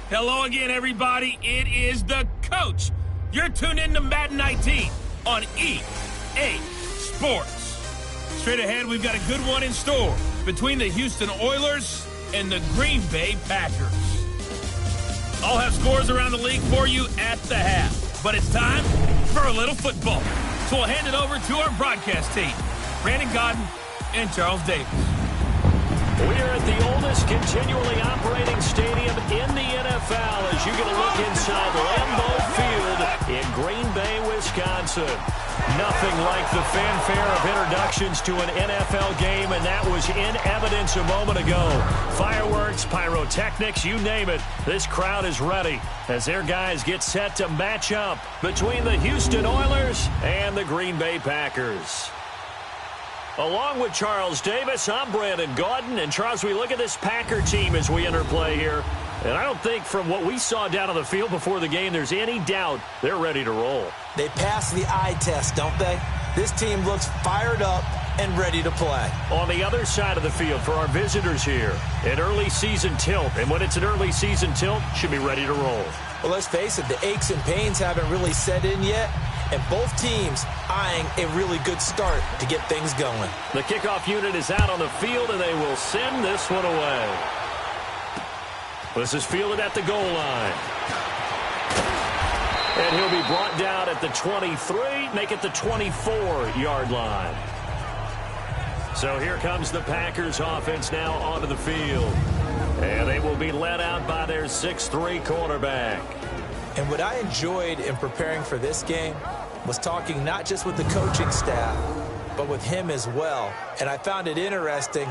Hello again, everybody. It is the coach. You're tuned in to Madden 19 on EA Sports. Straight ahead, we've got a good one in store between the Houston Oilers and the Green Bay Packers. I'll have scores around the league for you at the half. But it's time for a little football. So we'll hand it over to our broadcast team, Brandon Godden and Charles Davis. We are at the oldest continually operating stadium in the NFL as you get a look inside Lambeau Field in Green Bay, Wisconsin. Nothing like the fanfare of introductions to an NFL game, and that was in evidence a moment ago. Fireworks, pyrotechnics, you name it. This crowd is ready as their guys get set to match up between the Houston Oilers and the Green Bay Packers. Along with Charles Davis, I'm Brandon Godden. And Charles, we look at this Packer team as we enter play here. And I don't think from what we saw down on the field before the game, there's any doubt they're ready to roll. They passed the eye test, don't they? This team looks fired up and ready to play. On the other side of the field for our visitors here, an early season tilt. And when it's an early season tilt, should be ready to roll. Well, let's face it, the aches and pains haven't really set in yet. And both teams eyeing a really good start to get things going. The kickoff unit is out on the field, and they will send this one away. This is fielded at the goal line. And he'll be brought down at the 23, make it the 24-yard line. So here comes the Packers offense now onto the field. And they will be led out by their 6'3 quarterback. And what I enjoyed in preparing for this game was talking not just with the coaching staff, but with him as well. And I found it interesting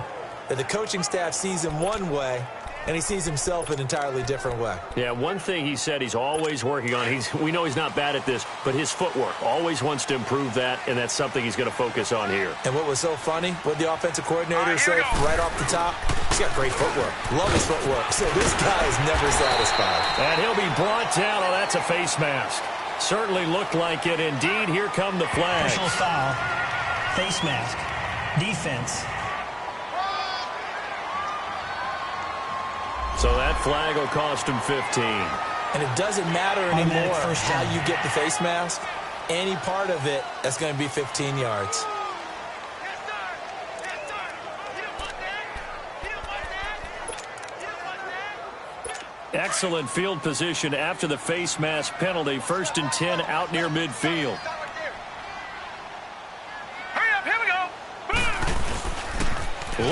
that the coaching staff sees him one way, and he sees himself an entirely different way. Yeah, one thing he said he's always working on, we know he's not bad at this, but his footwork, always wants to improve that, and that's something he's going to focus on here. And what was so funny, what the offensive coordinator said right off the top, he's got great footwork. Love his footwork. So this guy is never satisfied. And he'll be brought down. Oh, that's a face mask. Certainly looked like it. Indeed, here come the flags. Personal foul, face mask, defense. So that flag will cost him 15. And it doesn't matter anymore how you get the face mask. Any part of it, that's going to be 15 yards. Excellent field position after the face mask penalty. 1st and 10 out near midfield. Hurry up, here we go.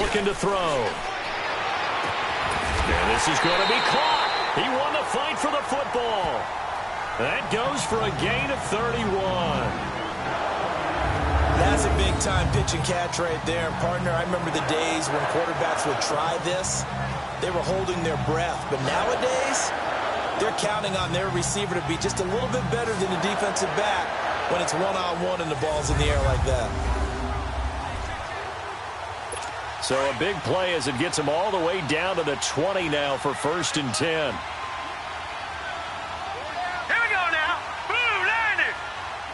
Looking to throw. And this is going to be caught. He won the fight for the football. That goes for a gain of 31. That's a big-time pitch and catch right there. Partner, I remember the days when quarterbacks would try this. They were holding their breath. But nowadays, they're counting on their receiver to be just a little bit better than the defensive back when it's one-on-one and the ball's in the air like that. So a big play as it gets him all the way down to the 20 now for 1st and 10. Here we go now. Blue line.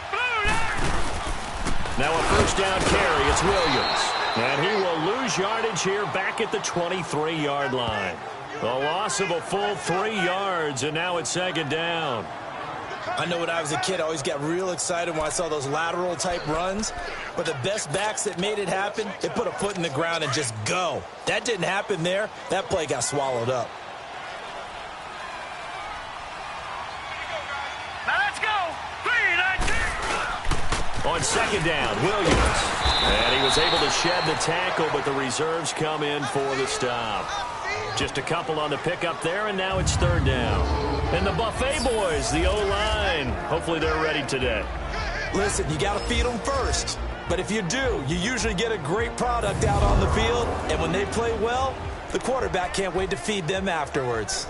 Blue line. Now a 1st down carry. It's Williams. And he will lose yardage here back at the 23-yard line. A loss of a full 3 yards, and now it's 2nd down. I know when I was a kid, I always got real excited when I saw those lateral-type runs. But the best backs that made it happen, they put a foot in the ground and just go. That didn't happen there. That play got swallowed up. Now let's go. 3-19. On 2nd down, Williams. And he was able to shed the tackle, but the reserves come in for the stop. Just a couple on the pickup there, and now it's 3rd down. And the Buffet boys, the O-line, hopefully they're ready today. Listen, you got to feed them first. But if you do, you usually get a great product out on the field. And when they play well, the quarterback can't wait to feed them afterwards.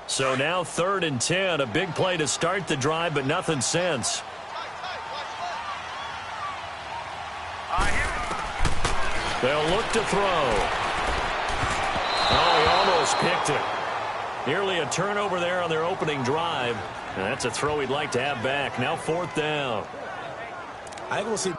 So now 3rd and 10, a big play to start the drive, but nothing since. They'll look to throw. Oh, he almost picked it. Nearly a turnover there on their opening drive. And that's a throw he'd like to have back. Now 4th down. I think we'll see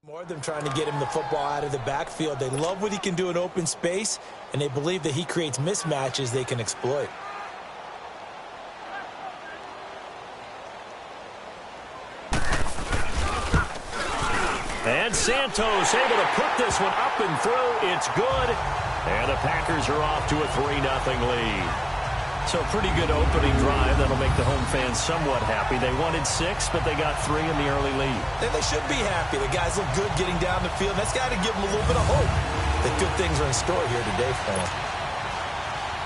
More of them trying to get him the football out of the backfield. They love what he can do in open space, and they believe that he creates mismatches they can exploit. And Santos able to put this one up and through. It's good. And the Packers are off to a 3-0 lead. So a pretty good opening drive. That'll make the home fans somewhat happy. They wanted 6, but they got 3 in the early lead. And they should be happy. The guys look good getting down the field. That's got to give them a little bit of hope that good things are in store here today for them.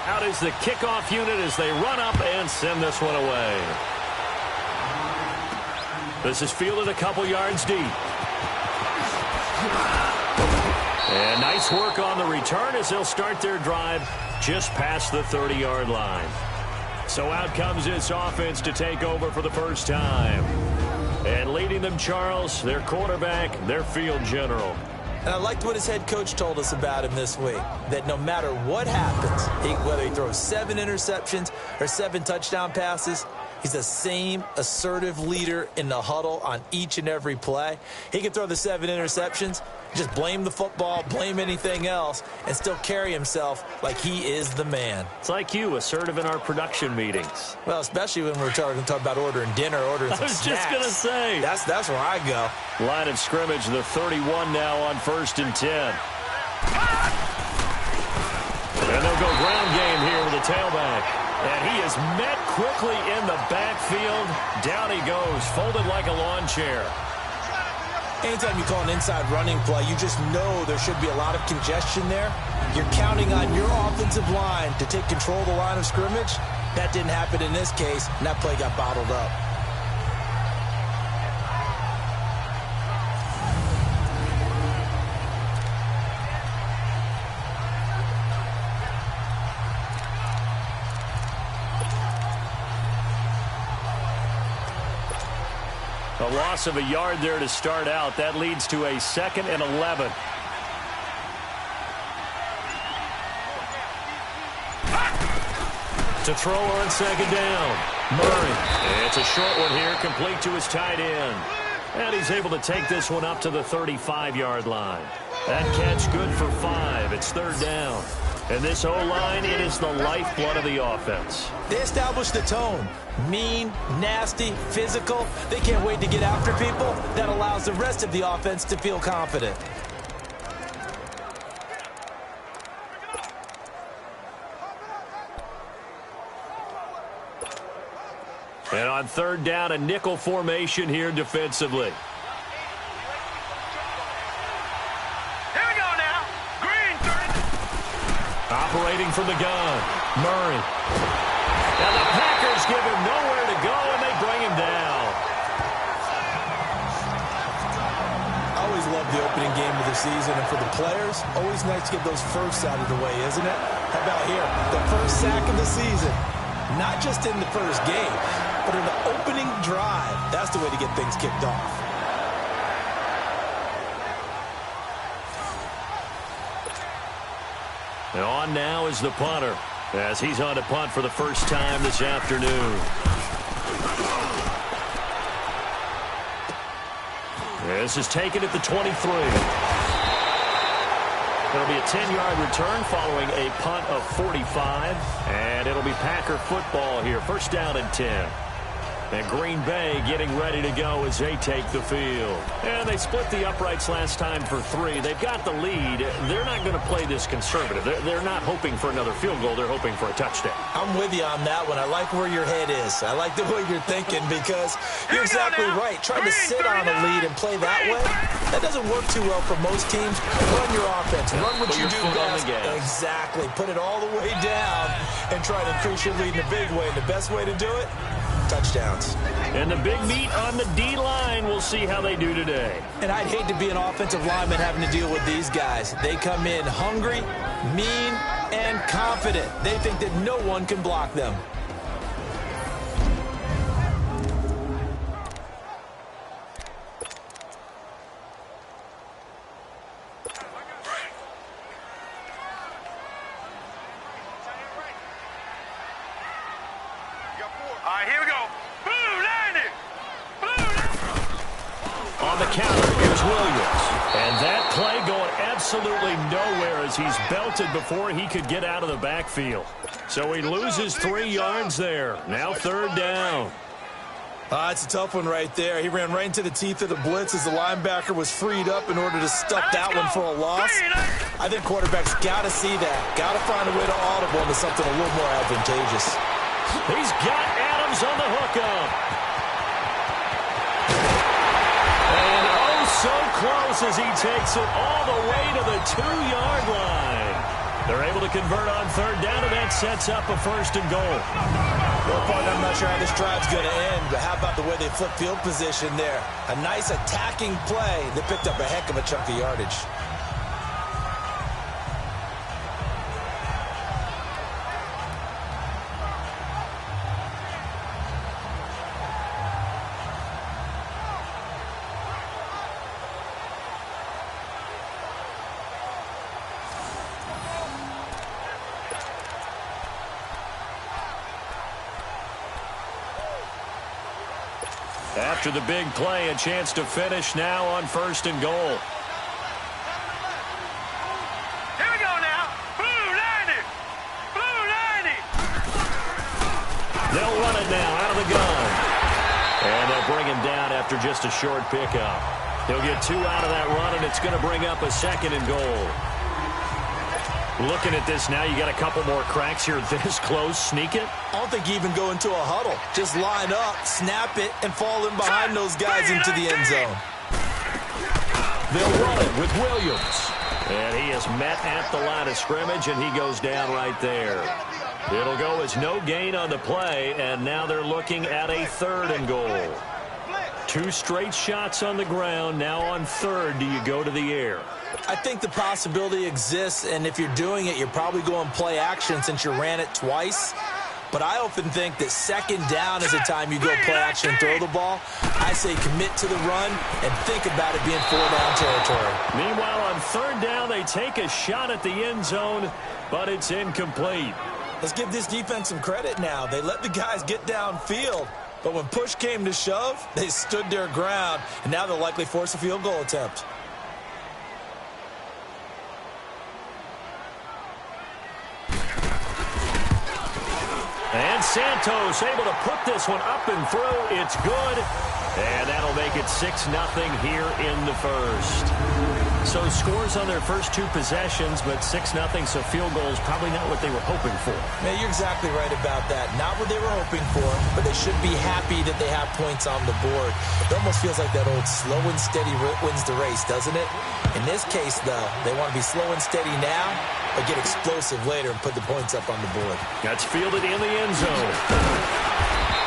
Out is the kickoff unit as they run up and send this one away. This is fielded a couple yards deep. And nice work on the return as they'll start their drive just past the 30-yard line. So out comes this offense to take over for the first time. And leading them, Charles, their quarterback, their field general. And I liked what his head coach told us about him this week, that no matter what happens, whether he throws 7 interceptions or 7 touchdown passes, he's the same assertive leader in the huddle on each and every play. He can throw the 7 interceptions, just blame the football, blame anything else, and still carry himself like he is the man. It's like you, assertive in our production meetings. Well, especially when we're talking about ordering dinner, ordering some snacks. I was just going to say. That's where I go. Line of scrimmage, the 31 now on 1st and 10. And they'll go ground game here with the tailback. And he is met quickly in the backfield. Down he goes, folded like a lawn chair. Anytime you call an inside running play, you just know there should be a lot of congestion there. You're counting on your offensive line to take control of the line of scrimmage. That didn't happen in this case, and that play got bottled up. A loss of a yard there to start out. That leads to a 2nd and 11. To throw on 2nd down. Murray. It's a short one here, complete to his tight end. And he's able to take this one up to the 35-yard line. That catch good for 5. It's 3rd down. And this O-line, it is the lifeblood of the offense. They established the tone. Mean, nasty, physical. They can't wait to get after people. That allows the rest of the offense to feel confident. And on 3rd down, a nickel formation here defensively. Operating from the gun, Murray. And the Packers give him nowhere to go, and they bring him down. I always love the opening game of the season, and for the players, always nice to get those firsts out of the way, isn't it? How about here? The first sack of the season. Not just in the first game, but in the opening drive. That's the way to get things kicked off. And on now is the punter, as he's on to punt for the first time this afternoon. This is taken at the 23. It'll be a 10-yard return following a punt of 45. And it'll be Packer football here, 1st down and 10. And Green Bay getting ready to go as they take the field. And they split the uprights last time for 3. They've got the lead. They're not going to play this conservative. They're not hoping for another field goal. They're hoping for a touchdown. I'm with you on that one. I like where your head is. I like the way you're thinking because you're exactly right. Trying to sit on a lead and play that way, that doesn't work too well for most teams. Run your offense. Run what you do best. Exactly. Put it all the way down and try to increase your lead in a big way. And the best way to do it, touchdowns. And the big meat on the D-line. We'll see how they do today. And I'd hate to be an offensive lineman having to deal with these guys. They come in hungry, mean, and confident. They think that no one can block them. All right, here we go. Blue landing. On the counter, here's Williams. absolutely nowhere as he's belted before he could get out of the backfield. So he loses 3 yards there. Now 3rd down. It's a tough one right there. He ran right into the teeth of the blitz as the linebacker was freed up in order to stuff that one for a loss. I think quarterbacks got to see that. Got to find a way to audible into something a little more advantageous. He's got Adams on the hookup. And oh, so close as he takes it all the way to the 2-yard line. They're able to convert on 3rd down, and that sets up a 1st and goal. Well, partner, I'm not sure how this drive's going to end, but how about the way they flip field position there? A nice attacking play that picked up a heck of a chunk of yardage. After the big play, a chance to finish now on 1st and goal. Here we go now. Blue 90. Blue 90. They'll run it now out of the gun. And they'll bring him down after just a short pickup. He'll get 2 out of that run, and it's going to bring up a 2nd and goal. Looking at this now, you got a couple more cracks here this close. Sneak it. I don't think you even go into a huddle. Just line up, snap it, and fall in behind those guys into the end zone. They'll run it with Williams. And he is met at the line of scrimmage, and he goes down right there. It'll go as no gain on the play, and now they're looking at a 3rd and goal. 2 straight shots on the ground. Now on 3rd, do you go to the air? I think the possibility exists, and if you're doing it, you're probably going play action since you ran it twice. But I often think that 2nd down is the time you go play action and throw the ball. I say commit to the run and think about it being 4-down territory. Meanwhile, on 3rd down, they take a shot at the end zone, but it's incomplete. Let's give this defense some credit now. They let the guys get downfield, but when push came to shove, they stood their ground, and now they'll likely force a field goal attempt. And Santos able to put this one up and through. It's good. And that'll make it 6-0 here in the 1st. So scores on their first 2 possessions, but 6-0, so field goal is probably not what they were hoping for. Man, you're exactly right about that. Not what they were hoping for, but they should be happy that they have points on the board. It almost feels like that old slow and steady wins the race, doesn't it? In this case, though, they want to be slow and steady now, but get explosive later and put the points up on the board. That's fielded in the end zone.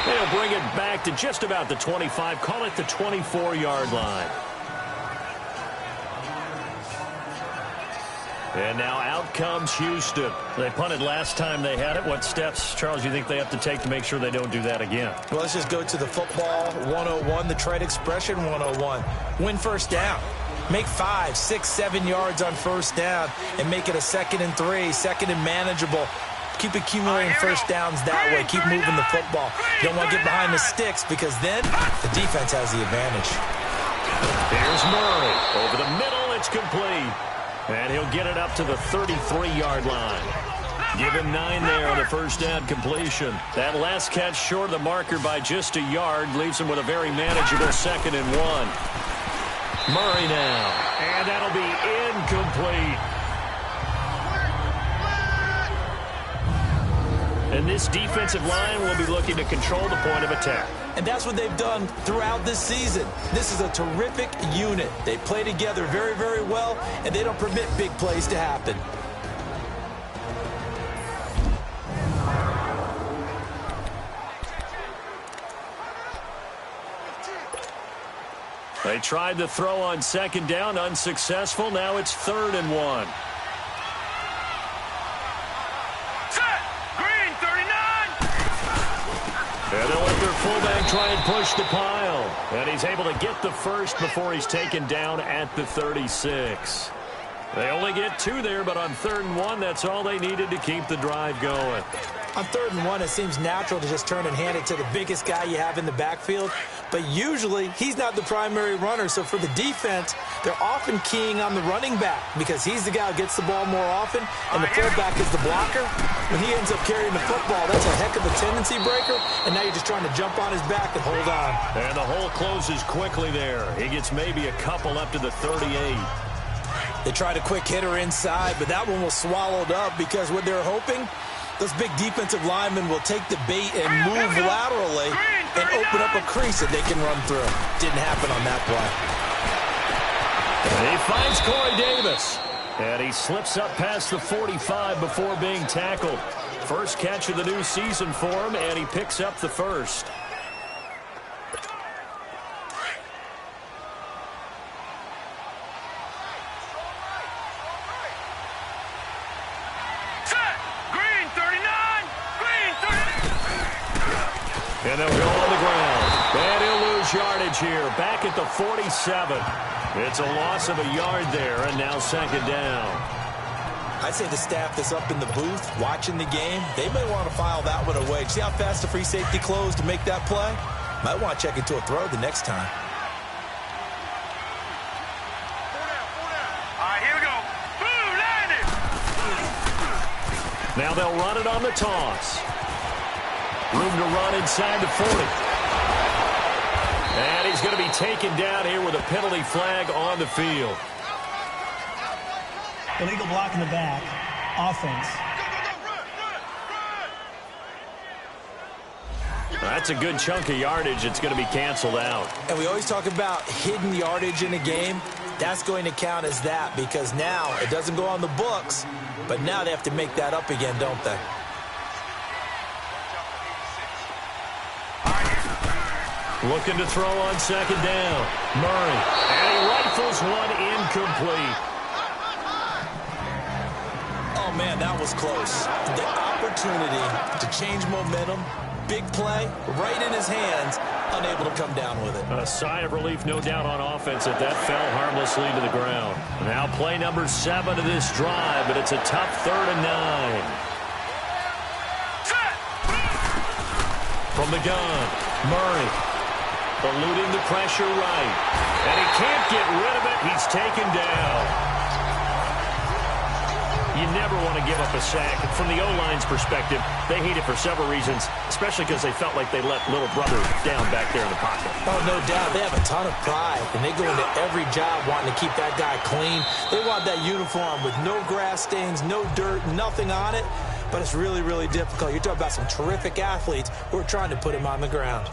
They'll bring it back to just about the 25, call it the 24-yard line. And now out comes Houston. They punted last time they had it. What steps, Charles, do you think they have to take to make sure they don't do that again? Well, let's just go to the football 101, the trade expression 101. Win 1st down. Make 5, 6, 7 yards on 1st down and make it a 2nd and 3, 2nd and manageable. Keep accumulating 1st downs that way. Keep moving the football. You don't want to get behind the sticks because then the defense has the advantage. Here's Murray. Over the middle, it's complete. And he'll get it up to the 33-yard line. Give him 9 there on the 1st down completion. That last catch short of the marker by just a yard leaves him with a very manageable 2nd and 1. Murray now. And that'll be incomplete. And this defensive line will be looking to control the point of attack. And that's what they've done throughout this season. This is a terrific unit. They play together very, very well, and they don't permit big plays to happen. They tried the throw on 2nd down, unsuccessful. Now it's 3rd and 1. And they'll let their fullback try and push the pile. And he's able to get the 1st before he's taken down at the 36. They only get 2 there, but on 3rd and 1, that's all they needed to keep the drive going. On 3rd and 1, it seems natural to just turn and hand it to the biggest guy you have in the backfield. but usually he's not the primary runner. So for the defense, they're often keying on the running back because he's the guy who gets the ball more often, and the fullback is the blocker. When he ends up carrying the football, that's a heck of a tendency breaker, and now you're just trying to jump on his back and hold on. And the hole closes quickly there. He gets maybe a couple up to the 38. They tried a quick hitter inside, but that one was swallowed up because what they're hoping, those big defensive linemen will take the bait and move laterally and open up a crease that they can run through. Didn't happen on that play. And he finds Corey Davis. And he slips up past the 45 before being tackled. First catch of the new season for him, and he picks up the first. And they'll go on the ground. And he'll lose yardage here. Back at the 47. It's a loss of a yard there, and now second down. I'd say the staff that's up in the booth watching the game, they may want to file that one away. See how fast the free safety closed to make that play? Might want to check into a throw the next time. All right, here we go. Boom, landed. Now they'll run it on the toss. Room to run inside the 40. And he's going to be taken down here with a penalty flag on the field. Illegal block in the back. Offense. That's a good chunk of yardage. It's going to be canceled out. And we always talk about hidden yardage in a game. That's going to count as that because now it doesn't go on the books, but now they have to make that up again, don't they? Looking to throw on second down. Murray. And he rifles one incomplete. Oh, man, that was close. The opportunity to change momentum, big play, right in his hands, unable to come down with it. A sigh of relief, no doubt, on offense that fell harmlessly to the ground. Now play number 7 of this drive, but it's a tough 3rd and 9. From the gun, Murray. Eluding the pressure right. And he can't get rid of it. He's taken down. You never want to give up a sack. From the O-line's perspective, they hate it for several reasons, especially because they felt like they let little brother down back there in the pocket. Oh, no doubt. They have a ton of pride, and they go into every job wanting to keep that guy clean. They want that uniform with no grass stains, no dirt, nothing on it. But it's really, really difficult. You're talking about some terrific athletes who are trying to put him on the ground.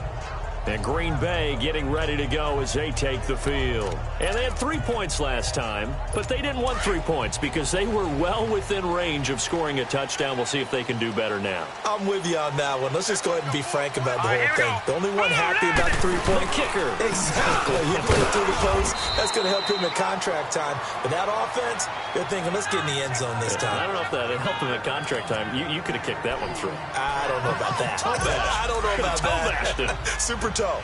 And Green Bay getting ready to go as they take the field. And they had 3 points last time, but they didn't want 3 points because they were well within range of scoring a touchdown. We'll see if they can do better now. I'm with you on that one. Let's just go ahead and be frank about the whole thing. The only one happy about the 3-point kicker. Exactly. You put it through the post. That's going to help him in contract time. But that offense, you're thinking, let's get in the end zone this time. I don't know if that helped him at contract time. You could have kicked that one through. I don't know about that. I don't know about that. Super toe.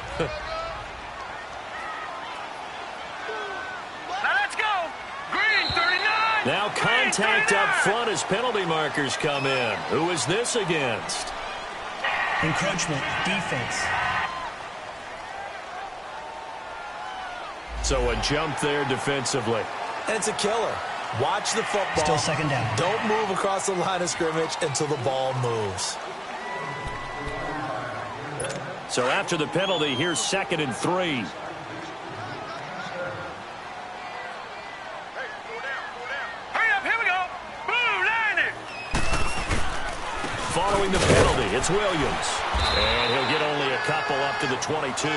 Now let's go. Green 39. Now contact up front as penalty markers come in. Who is this against? Encroachment. Defense. So a jump there defensively. And it's a killer. Watch the football. Still second down. Don't move across the line of scrimmage until the ball moves. So after the penalty, here's 2nd and 3. Hey, hurry up, here we go. Boom, landed. Following the penalty, it's Williams. And he'll get only a couple up to the 22.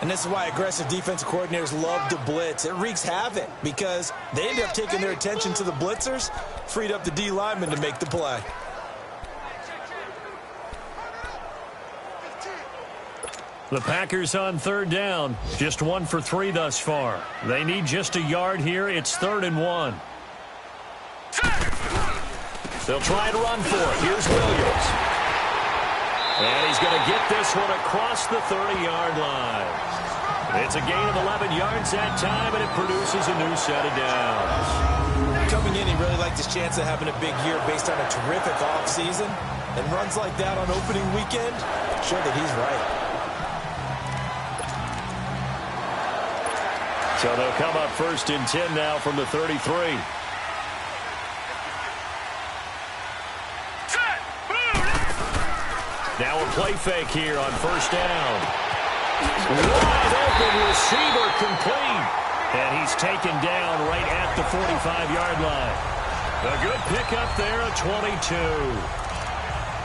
And this is why aggressive defensive coordinators love to blitz. It wreaks havoc because they end up taking their attention to the blitzers, freed up the D lineman to make the play. The Packers on 3rd down. Just 1 for 3 thus far. They need just a yard here. It's 3rd and 1. They'll try and run for it. Here's Williams. And he's going to get this one across the 30-yard line. It's a gain of 11 yards that time, and it produces a new set of downs. Coming in, he really liked his chance of having a big year based on a terrific offseason. And runs like that on opening weekend show that he's right. So they'll come up 1st and 10 now from the 33. Now a play fake here on 1st down. Wide open receiver complete. And he's taken down right at the 45-yard line. A good pickup there at 22.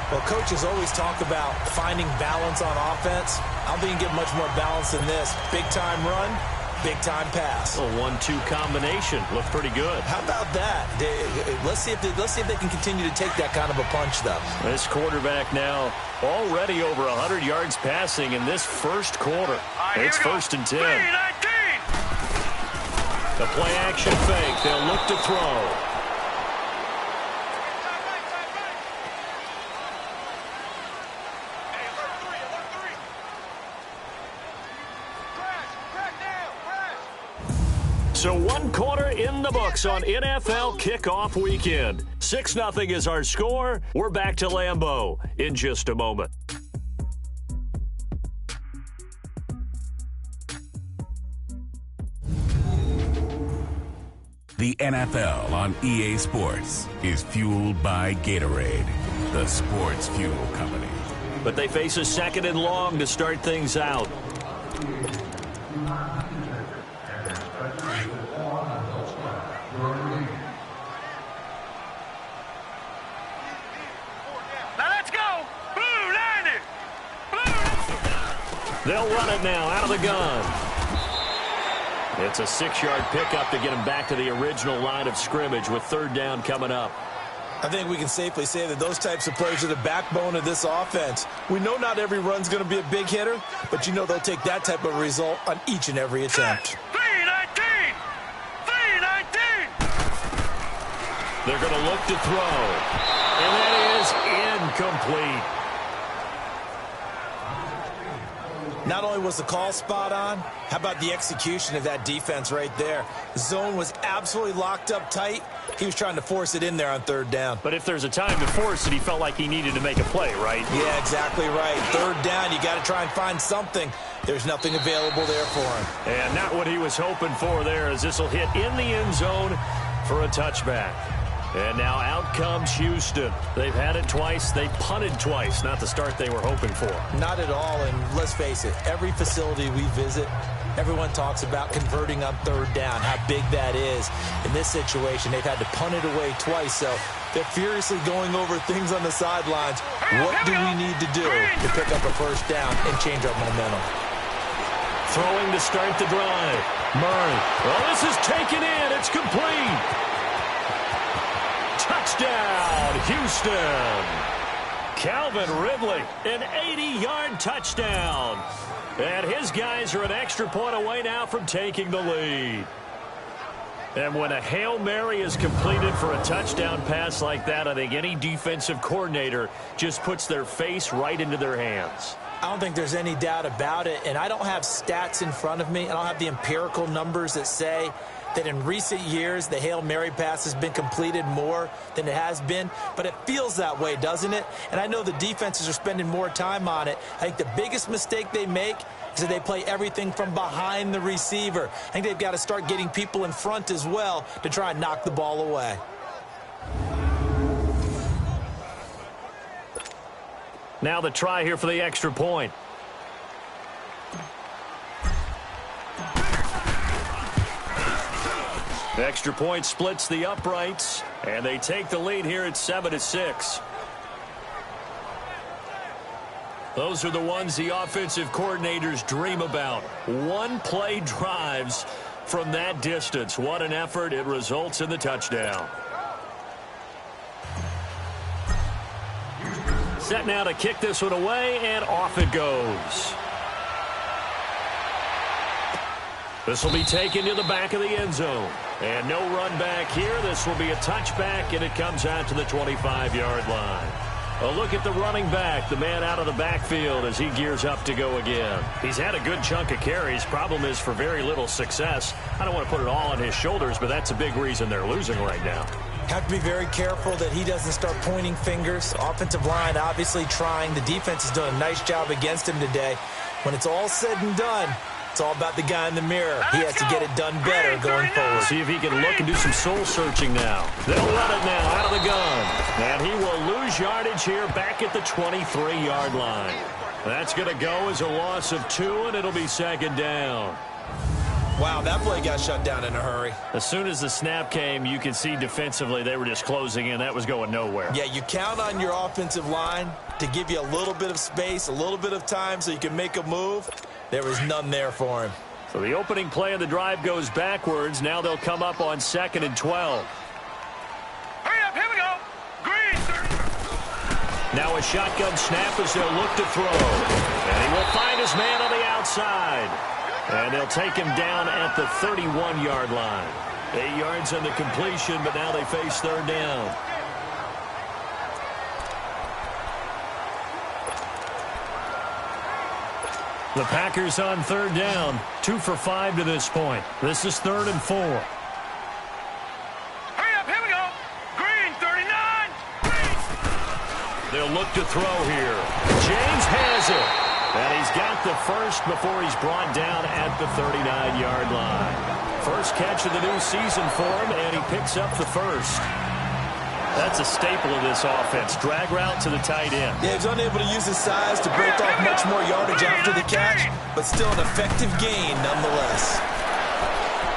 Well, coaches always talk about finding balance on offense. I don't think you can get much more balance than this. Big-time run, big-time pass. A 1-2 combination. Looked pretty good. How about that? Let's see if they can continue to take that kind of a punch, though. This quarterback now already over 100 yards passing in this first quarter. It's 1st and 10. The play-action fake. They'll look to throw. So 1 quarter in the books on NFL kickoff weekend. 6-0 is our score. We're back to Lambeau in just a moment. The NFL on EA Sports is fueled by Gatorade, the sports fuel company. But they face a 2nd and long to start things out. They'll run it now out of the gun. It's a 6-yard pickup to get him back to the original line of scrimmage with 3rd down coming up. I think we can safely say that those types of plays are the backbone of this offense. We know not every run's going to be a big hitter, but you know they'll take that type of result on each and every attempt. 319! They're going to look to throw. And that is incomplete. Not only was the call spot on, how about the execution of that defense right there? The zone was absolutely locked up tight. He was trying to force it in there on 3rd down. But if there's a time to force it, he felt like he needed to make a play, right? Yeah, exactly right. 3rd down, you got to try and find something. There's nothing available there for him. And not what he was hoping for there, as this will hit in the end zone for a touchback. And now out comes Houston. They've had it twice. They punted twice. Not the start they were hoping for. Not at all, and let's face it, every facility we visit, everyone talks about converting on 3rd down, how big that is. In this situation, they've had to punt it away twice, so they're furiously going over things on the sidelines. What do we need to do to pick up a 1st down and change our momentum? Throwing to start the drive. Murray. Well, this is taken in. It's complete. Touchdown, Houston. Calvin Ridley, an 80-yard touchdown. And his guys are an extra point away now from taking the lead. And when a Hail Mary is completed for a touchdown pass like that, I think any defensive coordinator just puts their face right into their hands. I don't think there's any doubt about it, and I don't have stats in front of me. I don't have the empirical numbers that say that in recent years the Hail Mary pass has been completed more than it has been, but it feels that way, doesn't it? And I know the defenses are spending more time on it. I think the biggest mistake they make is that they play everything from behind the receiver. I think they've got to start getting people in front as well to try and knock the ball away. Now the try here for the extra point. The extra point splits the uprights, and they take the lead here at 7-6. Those are the ones the offensive coordinators dream about. One-play drives from that distance. What an effort. It results in the touchdown. Set now to kick this one away, and off it goes. This will be taken to the back of the end zone. And no run back here. This will be a touchback, and it comes out to the 25-yard line. A look at the running back, the man out of the backfield as he gears up to go again. He's had a good chunk of carries. Problem is for very little success. I don't want to put it all on his shoulders, but that's a big reason they're losing right now. Have to be very careful that he doesn't start pointing fingers. Offensive line obviously trying. The defense has done a nice job against him today. When it's all said and done, It's all about the guy in the mirror. He has to get it done better going forward. See if he can look and do some soul-searching now. They'll run it now out of the gun. And he will lose yardage here back at the 23-yard line. That's going to go as a loss of 2, and it'll be second down. Wow, that play got shut down in a hurry. As soon as the snap came, you could see defensively they were just closing in. That was going nowhere. Yeah, you count on your offensive line to give you a little bit of space, a little bit of time so you can make a move. There was none there for him. So the opening play of the drive goes backwards. Now they'll come up on 2nd and 12. Hurry up, here we go. Green. Now a shotgun snap as they'll look to throw. And he will find his man on the outside. And they'll take him down at the 31-yard line. 8 yards on the completion, but now they face third down. The Packers on third down, 2 for 5 to this point. This is 3rd and 4. Hurry up, here we go. Green, 39. They'll look to throw here. James has it. And he's got the first before he's brought down at the 39-yard line. First catch of the new season for him, and he picks up the first. That's a staple of this offense. Drag route to the tight end. Yeah, he's unable to use his size to break off much more yardage after the catch, but still an effective gain nonetheless.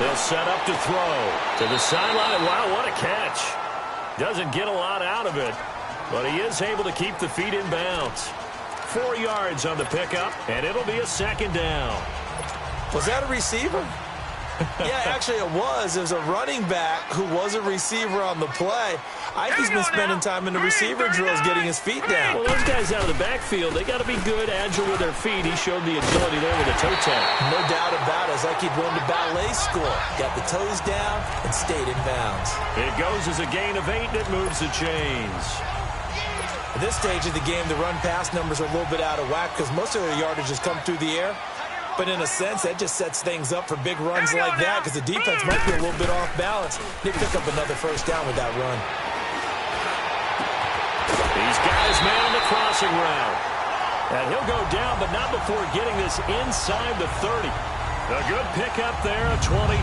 They'll set up to throw to the sideline. Wow, what a catch. Doesn't get a lot out of it, but he is able to keep the feet in bounds. 4 yards on the pickup, and it'll be a second down. Was that a receiver? Yeah, actually it was. It was a running back who was a receiver on the play. I think he's been spending time in the receiver drills getting his feet down. Well, those guys out of the backfield, they got to be good, agile with their feet. He showed the agility there with a toe tap. No doubt about it. It's like he'd won the ballet school. Got the toes down and stayed in bounds. It goes as a gain of 8, and it moves the chains. At this stage of the game, the run-pass numbers are a little bit out of whack because most of their yardage has come through the air. But in a sense, that just sets things up for big runs like that because the defense might be a little bit off balance. They pick up another first down with that run. He's got his man on the crossing route. And he'll go down, but not before getting this inside the 30. A good pickup there, a 22.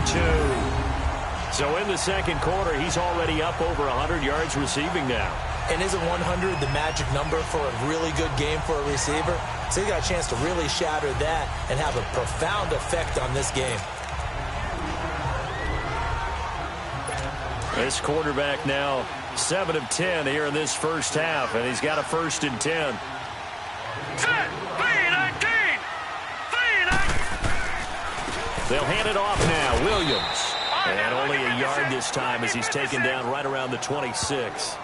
So in the second quarter, he's already up over 100 yards receiving now. And isn't 100 the magic number for a really good game for a receiver? So he got a chance to really shatter that and have a profound effect on this game. This quarterback now 7 of 10 here in this first half, and he's got a 1st and 10. 3-19. They'll hand it off now. Williams. And only a yard this time as he's taken down right around the 26.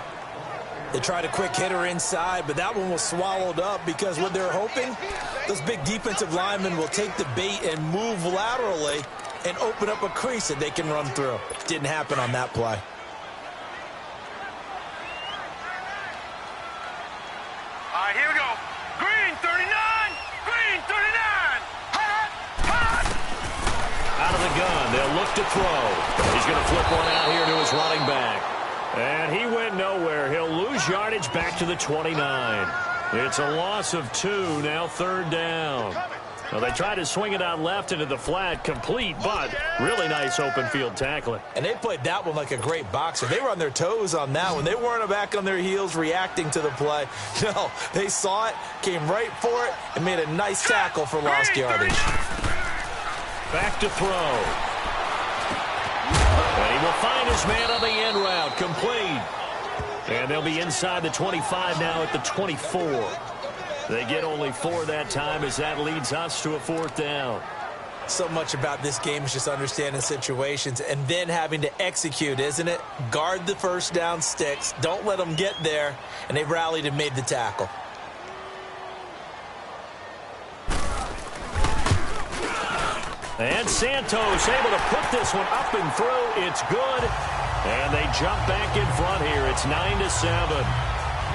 They tried a quick hitter inside, but that one was swallowed up because what they're hoping, those big defensive linemen will take the bait and move laterally and open up a crease that they can run through. Didn't happen on that play. All right, here we go. Green, 39. Green, 39. Hot. Out of the gun, they'll look to throw. He's going to flip one out here to his running back. And he went nowhere. He'll lose yardage back to the 29. It's a loss of 2, now 3rd down. Well, they tried to swing it out left into the flat, complete, but really nice open field tackling. And they played that one like a great boxer. They were on their toes on that one. They weren't back on their heels reacting to the play. No, they saw it, came right for it, and made a nice tackle for lost yardage. Back to throw. And he will find his man on the end route, complete. And they'll be inside the 25 now at the 24. They get only 4 that time as that leads us to a 4th down. So much about this game is just understanding situations and then having to execute, isn't it? Guard the first down sticks. Don't let them get there. And they rallied and made the tackle. And Santos able to put this one up and through. It's good. And they jump back in front here. It's 9-7.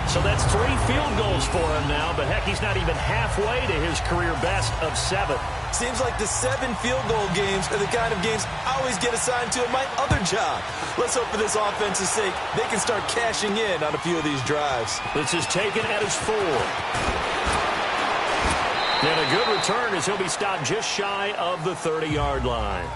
So that's 3 field goals for him now. But, heck, he's not even halfway to his career best of 7. Seems like the 7 field goal games are the kind of games I always get assigned to in my other job. Let's hope for this offense's sake they can start cashing in on a few of these drives. This is taken at his 4. And a good return as he'll be stopped just shy of the 30-yard line.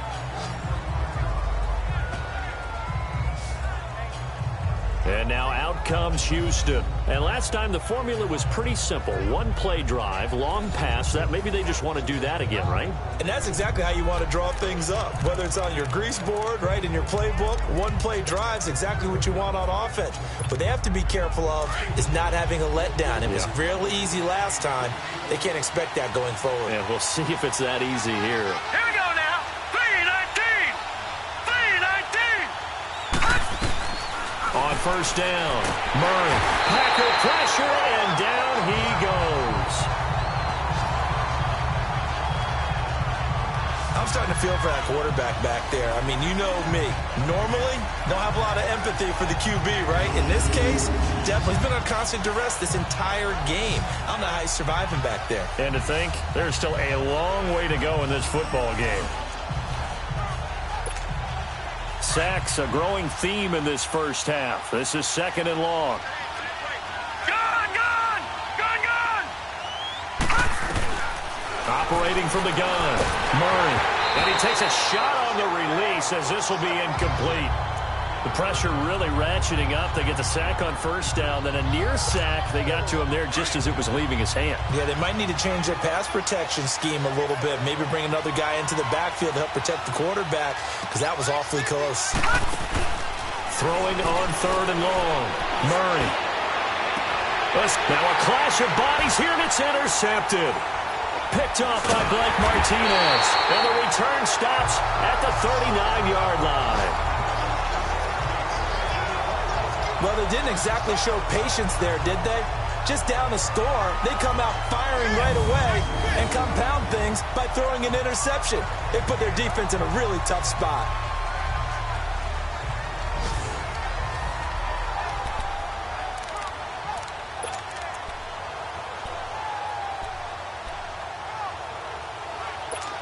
And now out comes Houston. And last time the formula was pretty simple. One play drive, long pass. That maybe they just want to do that again, right? And that's exactly how you want to draw things up. Whether it's on your grease board, right, in your playbook, one play drive is exactly what you want on offense. What they have to be careful of is not having a letdown. It was real easy last time. They can't expect that going forward. And we'll see if it's that easy here. Here we go now. 3-19. 3-19. On first down, Murray. Packer pressure, and down he goes. I'm starting to feel for that quarterback back there. I mean, you know me. Normally, don't have a lot of empathy for the QB, right? In this case, definitely. He's been on constant duress this entire game. I don't know how he's surviving back there. And to think, there's still a long way to go in this football game. Sacks, a growing theme in this first half. This is second and long. Gun! Operating from the gun, Murray. And he takes a shot on the release as this will be incomplete. The pressure really ratcheting up. They get the sack on first down, then a near sack. They got to him there just as it was leaving his hand. Yeah, they might need to change their pass protection scheme a little bit. Maybe bring another guy into the backfield to help protect the quarterback, because that was awfully close. Throwing on third and long, Murray. Now a clash of bodies here, and it's intercepted. Picked off by Blake Martinez. And the return stops at the 39-yard line. Well, they didn't exactly show patience there, did they? Just down a score, they come out firing right away and compound things by throwing an interception. They put their defense in a really tough spot.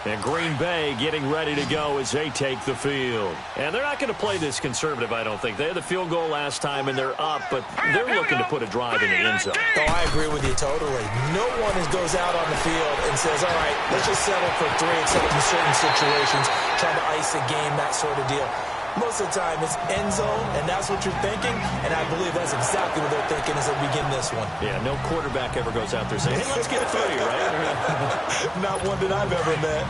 And Green Bay getting ready to go as they take the field. And they're not going to play this conservative, I don't think. They had the field goal last time, and they're up, but they're looking to put a drive in the end zone. Oh, I agree with you totally. No one goes out on the field and says, all right, let's just settle for three, except in certain situations, trying to ice a game, that sort of deal. Most of the time, it's end zone, and that's what you're thinking, and I believe that's exactly what they're thinking as they begin this one. Yeah, no quarterback ever goes out there saying, hey, let's get 30, right? Not one that I've ever met.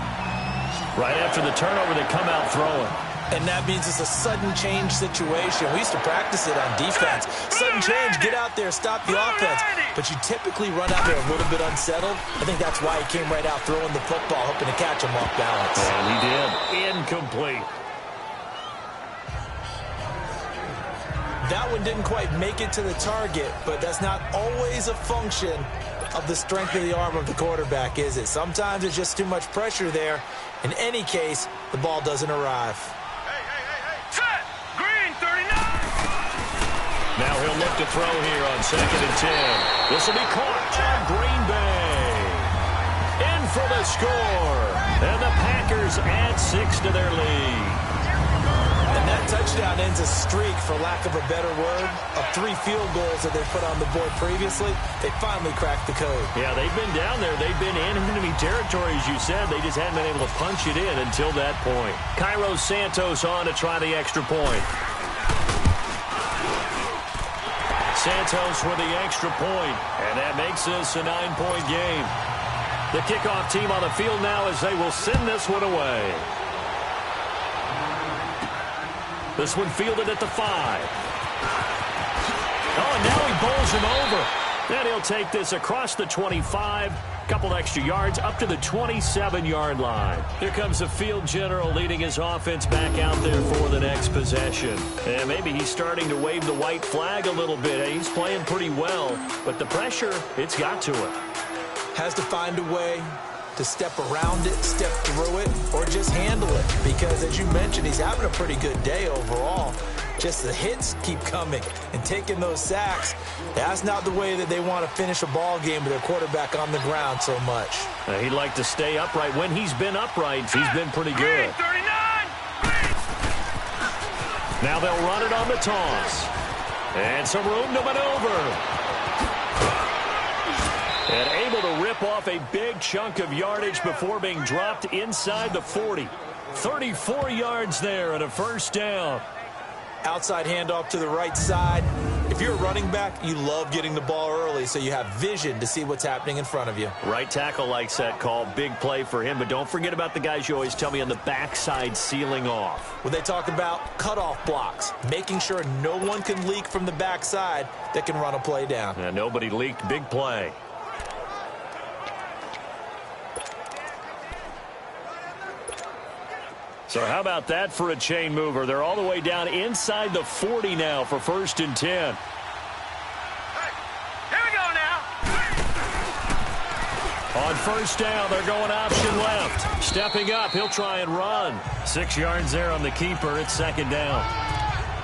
Right after the turnover, they come out throwing. And that means it's a sudden change situation. We used to practice it on defense. Sudden change, get out there, stop the offense. But you typically run out there a little bit unsettled. I think that's why he came right out throwing the football, hoping to catch him off balance. And he did. Incomplete. That one didn't quite make it to the target, but that's not always a function of the strength of the arm of the quarterback, is it? Sometimes it's just too much pressure there. In any case, the ball doesn't arrive. Set! Green, 39! Now he'll look to throw here on 2nd and 10. This will be caught on Green Bay. In for the score. And the Packers add 6 to their lead. And that touchdown ends a streak, for lack of a better word, of 3 field goals that they put on the board previously. They finally cracked the code. Yeah, they've been down there. They've been in enemy territory, as you said. They just hadn't been able to punch it in until that point. Cairo Santos on to try the extra point. Santos with the extra point, and that makes this a 9-point game. The kickoff team on the field now as they will send this one away. This one fielded at the 5. Oh, and now he bowls him over. Then he'll take this across the 25. Couple extra yards up to the 27-yard line. Here comes the field general leading his offense back out there for the next possession. And maybe he's starting to wave the white flag a little bit. He's playing pretty well, but the pressure, it's got to him. Has to find a way to step around it, step through it, or just handle it. Because, as you mentioned, he's having a pretty good day overall. Just the hits keep coming and taking those sacks. That's not the way that they want to finish a ball game with their quarterback on the ground so much. He'd like to stay upright. When he's been upright, he's been pretty good. 39! Now they'll run it on the toss. And some room to maneuver. And able to rip off a big chunk of yardage before being dropped inside the 40. 34 yards there and a first down. Outside handoff to the right side. If you're a running back, you love getting the ball early so you have vision to see what's happening in front of you. Right tackle likes that call. Big play for him. But don't forget about the guys you always tell me on the backside sealing off. When they talk about cutoff blocks, making sure no one can leak from the backside that can run a play down. And nobody leaked. Big play. So how about that for a chain mover? They're all the way down inside the 40 now for 1st and 10. Hey, here we go now. On 1st down, they're going option left. Stepping up, he'll try and run. 6 yards there on the keeper. It's 2nd down.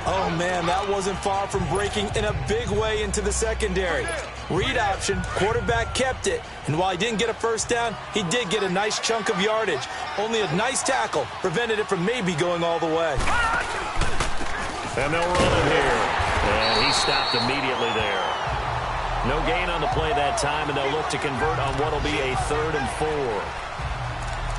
Oh, man, that wasn't far from breaking in a big way into the secondary. Read option, quarterback kept it, and while he didn't get a first down, he did get a nice chunk of yardage. Only a nice tackle prevented it from maybe going all the way. And they'll run it here. And he stopped immediately there. No gain on the play that time, and they'll look to convert on what will be a 3rd and 4.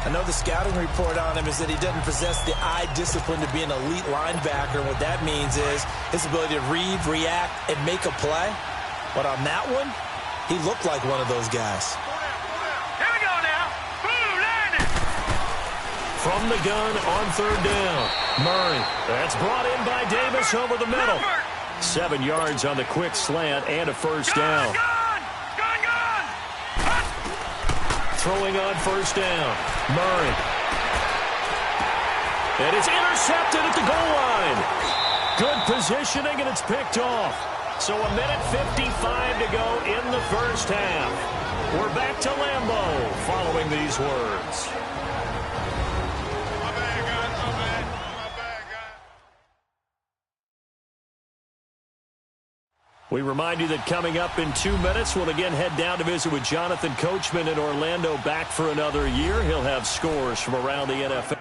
I know the scouting report on him is that he doesn't possess the eye discipline to be an elite linebacker, and what that means is his ability to read, react, and make a play. But on that one, he looked like one of those guys. Here we go now. Boom, landed. From the gun on 3rd down. Murray. That's brought in by Davis over the middle. 7 yards on the quick slant and a first down. Gun. Throwing on 1st down. Murray. And it's intercepted at the goal line. Good positioning, and it's picked off. So 1:55 to go in the first half. We're back to Lambeau following these words. We remind you that coming up in 2 minutes, we'll again head down to visit with Jonathan Coachman in Orlando, back for another year. He'll have scores from around the NFL.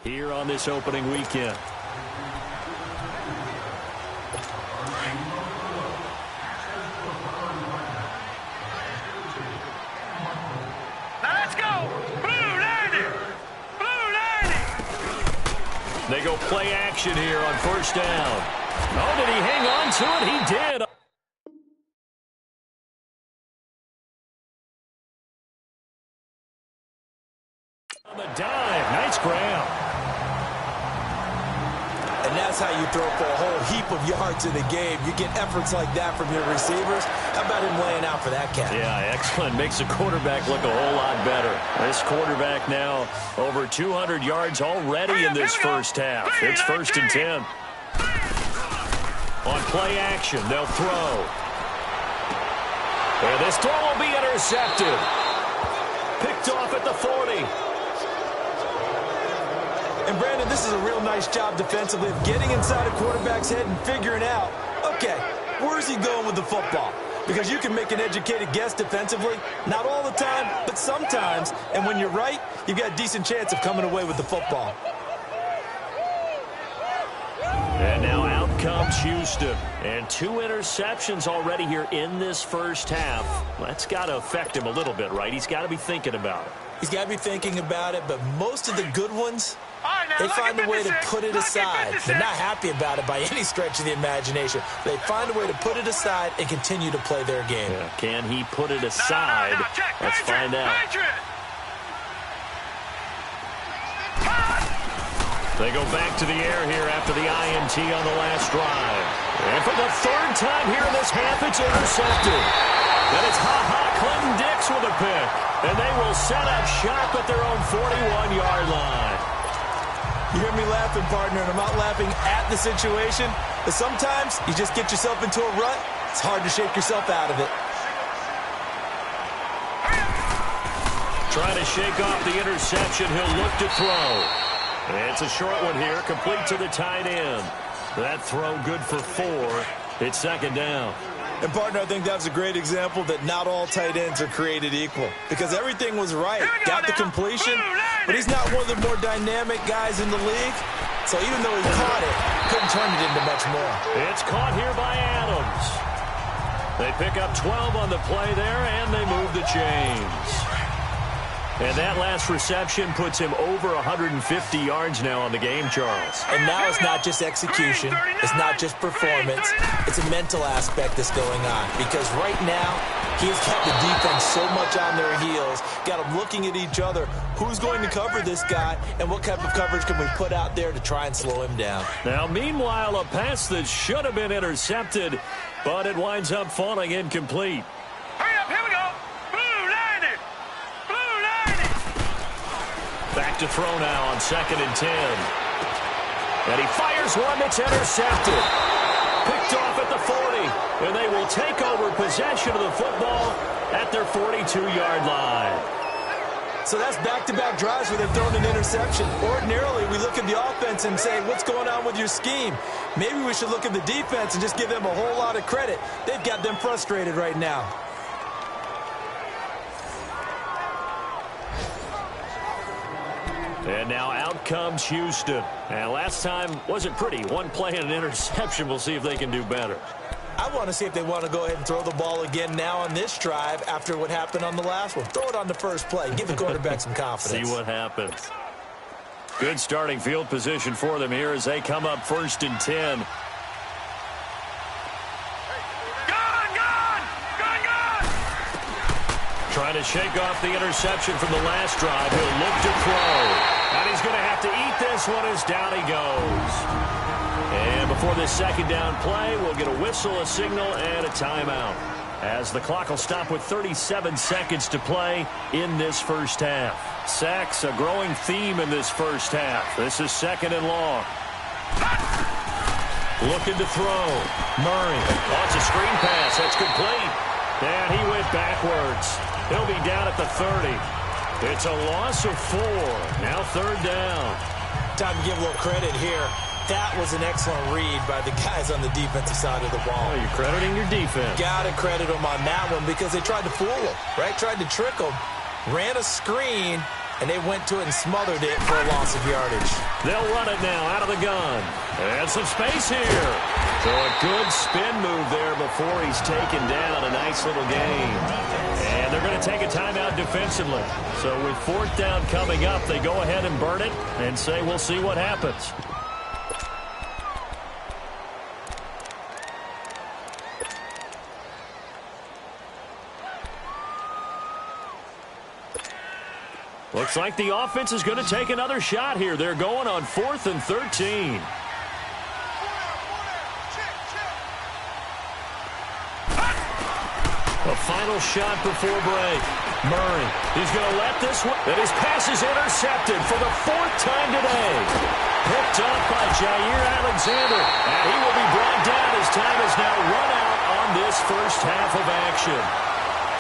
Here on this opening weekend. They go play action here on 1st down. Oh, did he hang on to it? He did. On the dive. Nice grab. And that's how you throw for a whole heap of yards in the game. You get efforts like that from your receivers. How about him laying out for that cat? Yeah, excellent. Makes the quarterback look a whole lot better. This quarterback now over 200 yards already in this first half. It's 1st and 10. On play action, they'll throw. And this throw will be intercepted. Picked off at the 40. And, Brandon, this is a real nice job defensively of getting inside a quarterback's head and figuring out, okay, where's he going with the football? Because you can make an educated guess defensively, not all the time, but sometimes. And when you're right, you've got a decent chance of coming away with the football. And now out comes Houston. And 2 interceptions already here in this first half. That's got to affect him a little bit, right? He's got to be thinking about it. He's got to be thinking about it, but most of the good ones, they find a way to put it aside. They're not happy about it by any stretch of the imagination. They find a way to put it aside and continue to play their game. Yeah. Can he put it aside? Let's find out. They go back to the air here after the INT on the last drive. And for the 3rd time here in this half, it's intercepted. And it's Clinton-Dix with a pick. And they will set up shop at their own 41-yard line. You hear me laughing, partner, and I'm not laughing at the situation. But sometimes you just get yourself into a rut. It's hard to shake yourself out of it. Trying to shake off the interception. He'll look to throw. And it's a short one here, complete to the tight end. That throw good for 4. It's 2nd down. And, partner, I think that's a great example that not all tight ends are created equal because everything was right. Got the completion, but he's not one of the more dynamic guys in the league. So even though he caught it, couldn't turn it into much more. It's caught here by Adams. They pick up 12 on the play there, and they move the chains. And that last reception puts him over 150 yards now on the game, Charles. And now it's not just execution. It's not just performance. It's a mental aspect that's going on. Because right now, he's kept the defense so much on their heels, got them looking at each other. Who's going to cover this guy, and what type of coverage can we put out there to try and slow him down? Now, meanwhile, a pass that should have been intercepted, but it winds up falling incomplete. Hurry up, here we go. Back to throw now on 2nd and 10. And he fires one that's intercepted. Picked off at the 40. And they will take over possession of the football at their 42-yard line. So that's back-to-back drives where they've thrown an interception. Ordinarily, we look at the offense and say, what's going on with your scheme? Maybe we should look at the defense and just give them a whole lot of credit. They've got them frustrated right now. And now out comes Houston. And last time wasn't pretty. One play and an interception. We'll see if they can do better. I want to see if they want to go ahead and throw the ball again now on this drive after what happened on the last one. Throw it on the first play. Give the quarterback some confidence. See what happens. Good starting field position for them here as they come up 1st and 10. Trying to shake off the interception from the last drive. He'll look to throw. And he's going to have to eat this one as down he goes. And before this 2nd down play, we'll get a whistle, a signal, and a timeout. As the clock will stop with 37 seconds to play in this first half. Sacks, a growing theme in this first half. This is 2nd and long. Looking to throw. Murray. Oh, it's a screen pass. That's complete. And he went backwards. He'll be down at the 30. It's a loss of 4. Now 3rd down. Time to give a little credit here. That was an excellent read by the guys on the defensive side of the ball. Oh, you're crediting your defense. Got to credit them on that one because they tried to fool them, right? Tried to trick them. Ran a screen, and they went to it and smothered it for a loss of yardage. They'll run it now out of the gun. And some space here. So a good spin move there before he's taken down. A nice little gain. And they're going to take a timeout defensively. So with 4th down coming up, they go ahead and burn it and say we'll see what happens. Looks like the offense is going to take another shot here. They're going on 4th and 13. A final shot before break. Murray, he's going to let this one. And his pass is intercepted for the 4th time today. Picked up by Jair Alexander. And he will be brought down as time is now run out on this first half of action.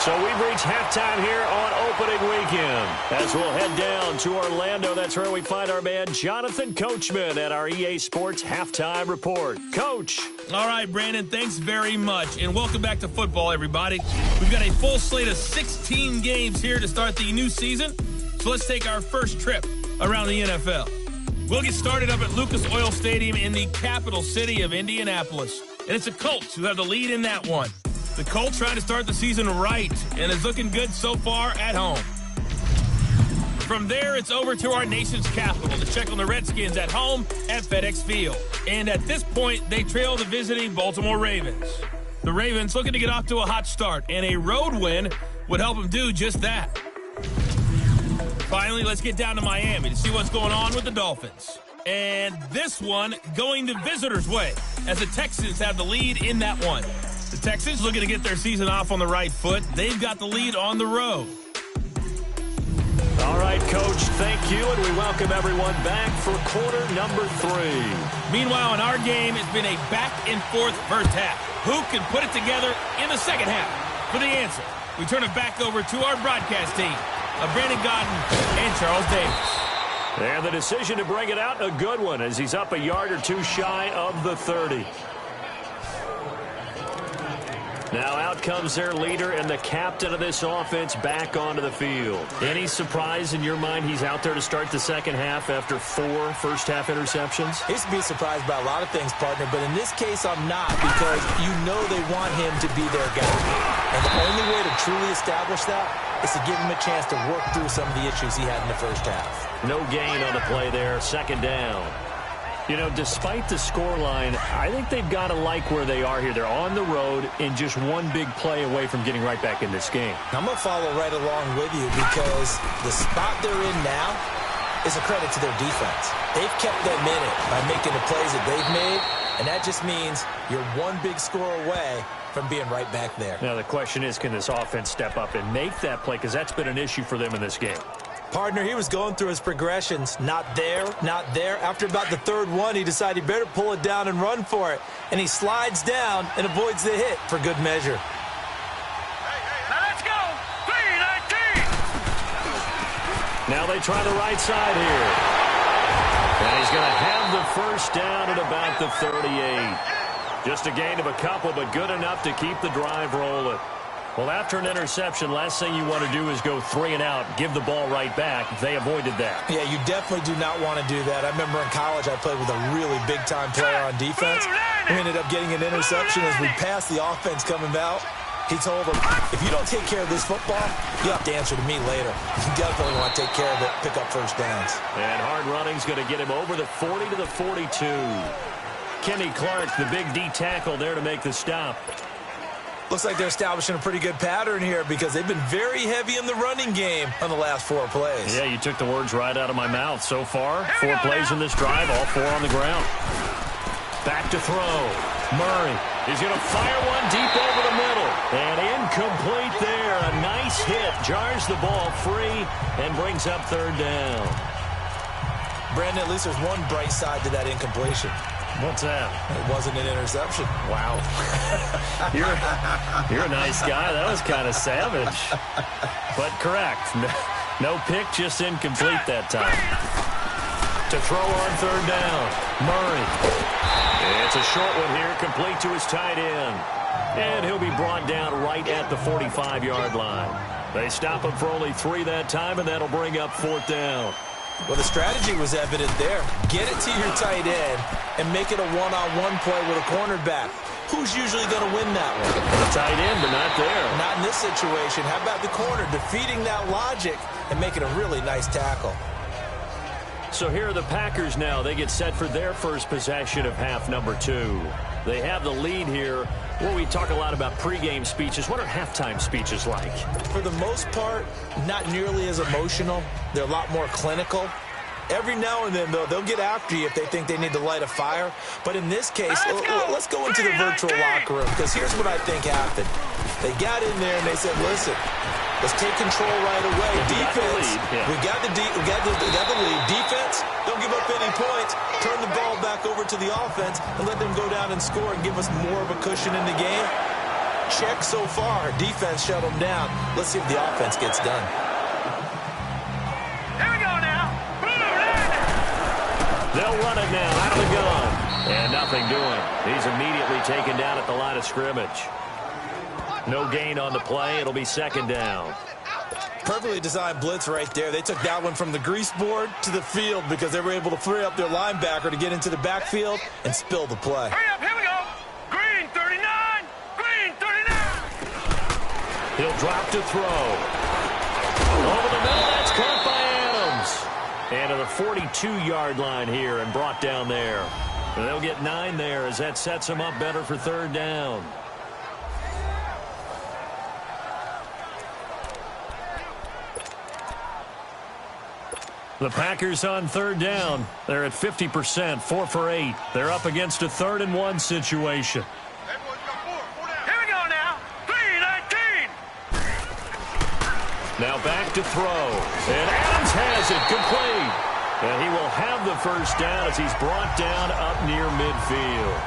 So we've reached halftime here on opening weekend. As we'll head down to Orlando, that's where we find our man Jonathan Coachman at our EA Sports Halftime Report. Coach. All right, Brandon, thanks very much. And welcome back to football, everybody. We've got a full slate of 16 games here to start the new season. So let's take our first trip around the NFL. We'll get started up at Lucas Oil Stadium in the capital city of Indianapolis. And it's the Colts who have the lead in that one. The Colts trying to start the season right, and it's looking good so far at home. From there, it's over to our nation's capital to check on the Redskins at home at FedEx Field. And at this point, they trail the visiting Baltimore Ravens. The Ravens looking to get off to a hot start, and a road win would help them do just that. Finally, let's get down to Miami to see what's going on with the Dolphins. And this one going the visitors' way, as the Texans have the lead in that one. The Texans looking to get their season off on the right foot. They've got the lead on the road. All right, Coach, thank you, and we welcome everyone back for quarter number 3. Meanwhile, in our game, it's been a back-and-forth first half. Who can put it together in the second half? For the answer, we turn it back over to our broadcast team of Brandon Godden and Charles Davis. And the decision to bring it out, a good one, as he's up a yard or two shy of the 30. Now out comes their leader and the captain of this offense back onto the field. Any surprise in your mind he's out there to start the second half after 4 first-half interceptions? I used to be surprised by a lot of things, partner, but in this case I'm not, because you know they want him to be their guy. And the only way to truly establish that is to give him a chance to work through some of the issues he had in the first half. No gain on the play there, second down. You know, despite the scoreline, I think they've got to like where they are here. They're on the road and just one big play away from getting right back in this game. I'm going to follow right along with you, because the spot they're in now is a credit to their defense. They've kept them in it by making the plays that they've made, and that just means you're one big score away from being right back there. Now the question is, can this offense step up and make that play, because that's been an issue for them in this game. Partner, he was going through his progressions. Not there, not there. After about the third one, he decided he better pull it down and run for it. And he slides down and avoids the hit for good measure. Now let's go. 3-19. Now they try the right side here. And he's going to have the first down at about the 38. Just a gain of a couple, but good enough to keep the drive rolling. Well, after an interception, last thing you want to do is go 3 and out, give the ball right back. They avoided that. Yeah, you definitely do not want to do that. I remember in college I played with a really big-time player on defense. We ended up getting an interception as we passed the offense coming out. He told him, if you don't take care of this football, you have to answer to me later. You definitely want to take care of it, pick up first downs. And hard running's going to get him over the 40 to the 42. Kenny Clark, the big D tackle there to make the stop. Looks like they're establishing a pretty good pattern here, because they've been very heavy in the running game on the last 4 plays. Yeah, you took the words right out of my mouth. So far, 4 plays in this drive, all 4 on the ground. Back to throw. Murray is going to fire one deep over the middle. And incomplete there. A nice hit. Jars the ball free and brings up third down. Brandon, at least there's one bright side to that incompletion. What's that? It wasn't an interception. Wow. You're a nice guy. That was kind of savage. But correct. No pick, just incomplete that time. To throw on third down. Murray. It's a short one here, complete to his tight end. And he'll be brought down right at the 45-yard line. They stop him for only 3 that time, and that'll bring up 4th down. Well, the strategy was evident there. Get it to your tight end and make it a one-on-one play with a cornerback. Who's usually going to win that one? The tight end, but not there. Not in this situation. How about the corner defeating that logic and making a really nice tackle? So here are the Packers now. They get set for their first possession of half number 2. They have the lead here. Well, we talk a lot about pregame speeches. What are halftime speeches like? For the most part, not nearly as emotional. They're a lot more clinical. Every now and then, though, they'll get after you if they think they need to light a fire. But in this case, let's go into the virtual locker room, because here's what I think happened. They got in there and they said, listen, let's take control right away. Defense, we got the lead. Defense, don't give up any points. Turn the ball back over to the offense and let them go down and score and give us more of a cushion in the game. Check so far. Defense shut them down. Let's see if the offense gets done. Here we go now. They'll run it now out of the gun. And nothing doing. He's immediately taken down at the line of scrimmage. No gain on the play. It'll be 2nd down. Perfectly designed blitz right there. They took that one from the grease board to the field because they were able to free up their linebacker to get into the backfield and spill the play. Hurry up, here we go. Green 39. Green 39. He'll drop to throw. Over the middle, that's caught by Adams. And to the 42-yard line here and brought down there. And they'll get 9 there as that sets them up better for 3rd down. The Packers on 3rd down. They're at 50%, 4 for 8. They're up against a 3rd and 1 situation. Here we go now. 3-19. Now back to throw. And Adams has it complete. And he will have the first down as he's brought down up near midfield.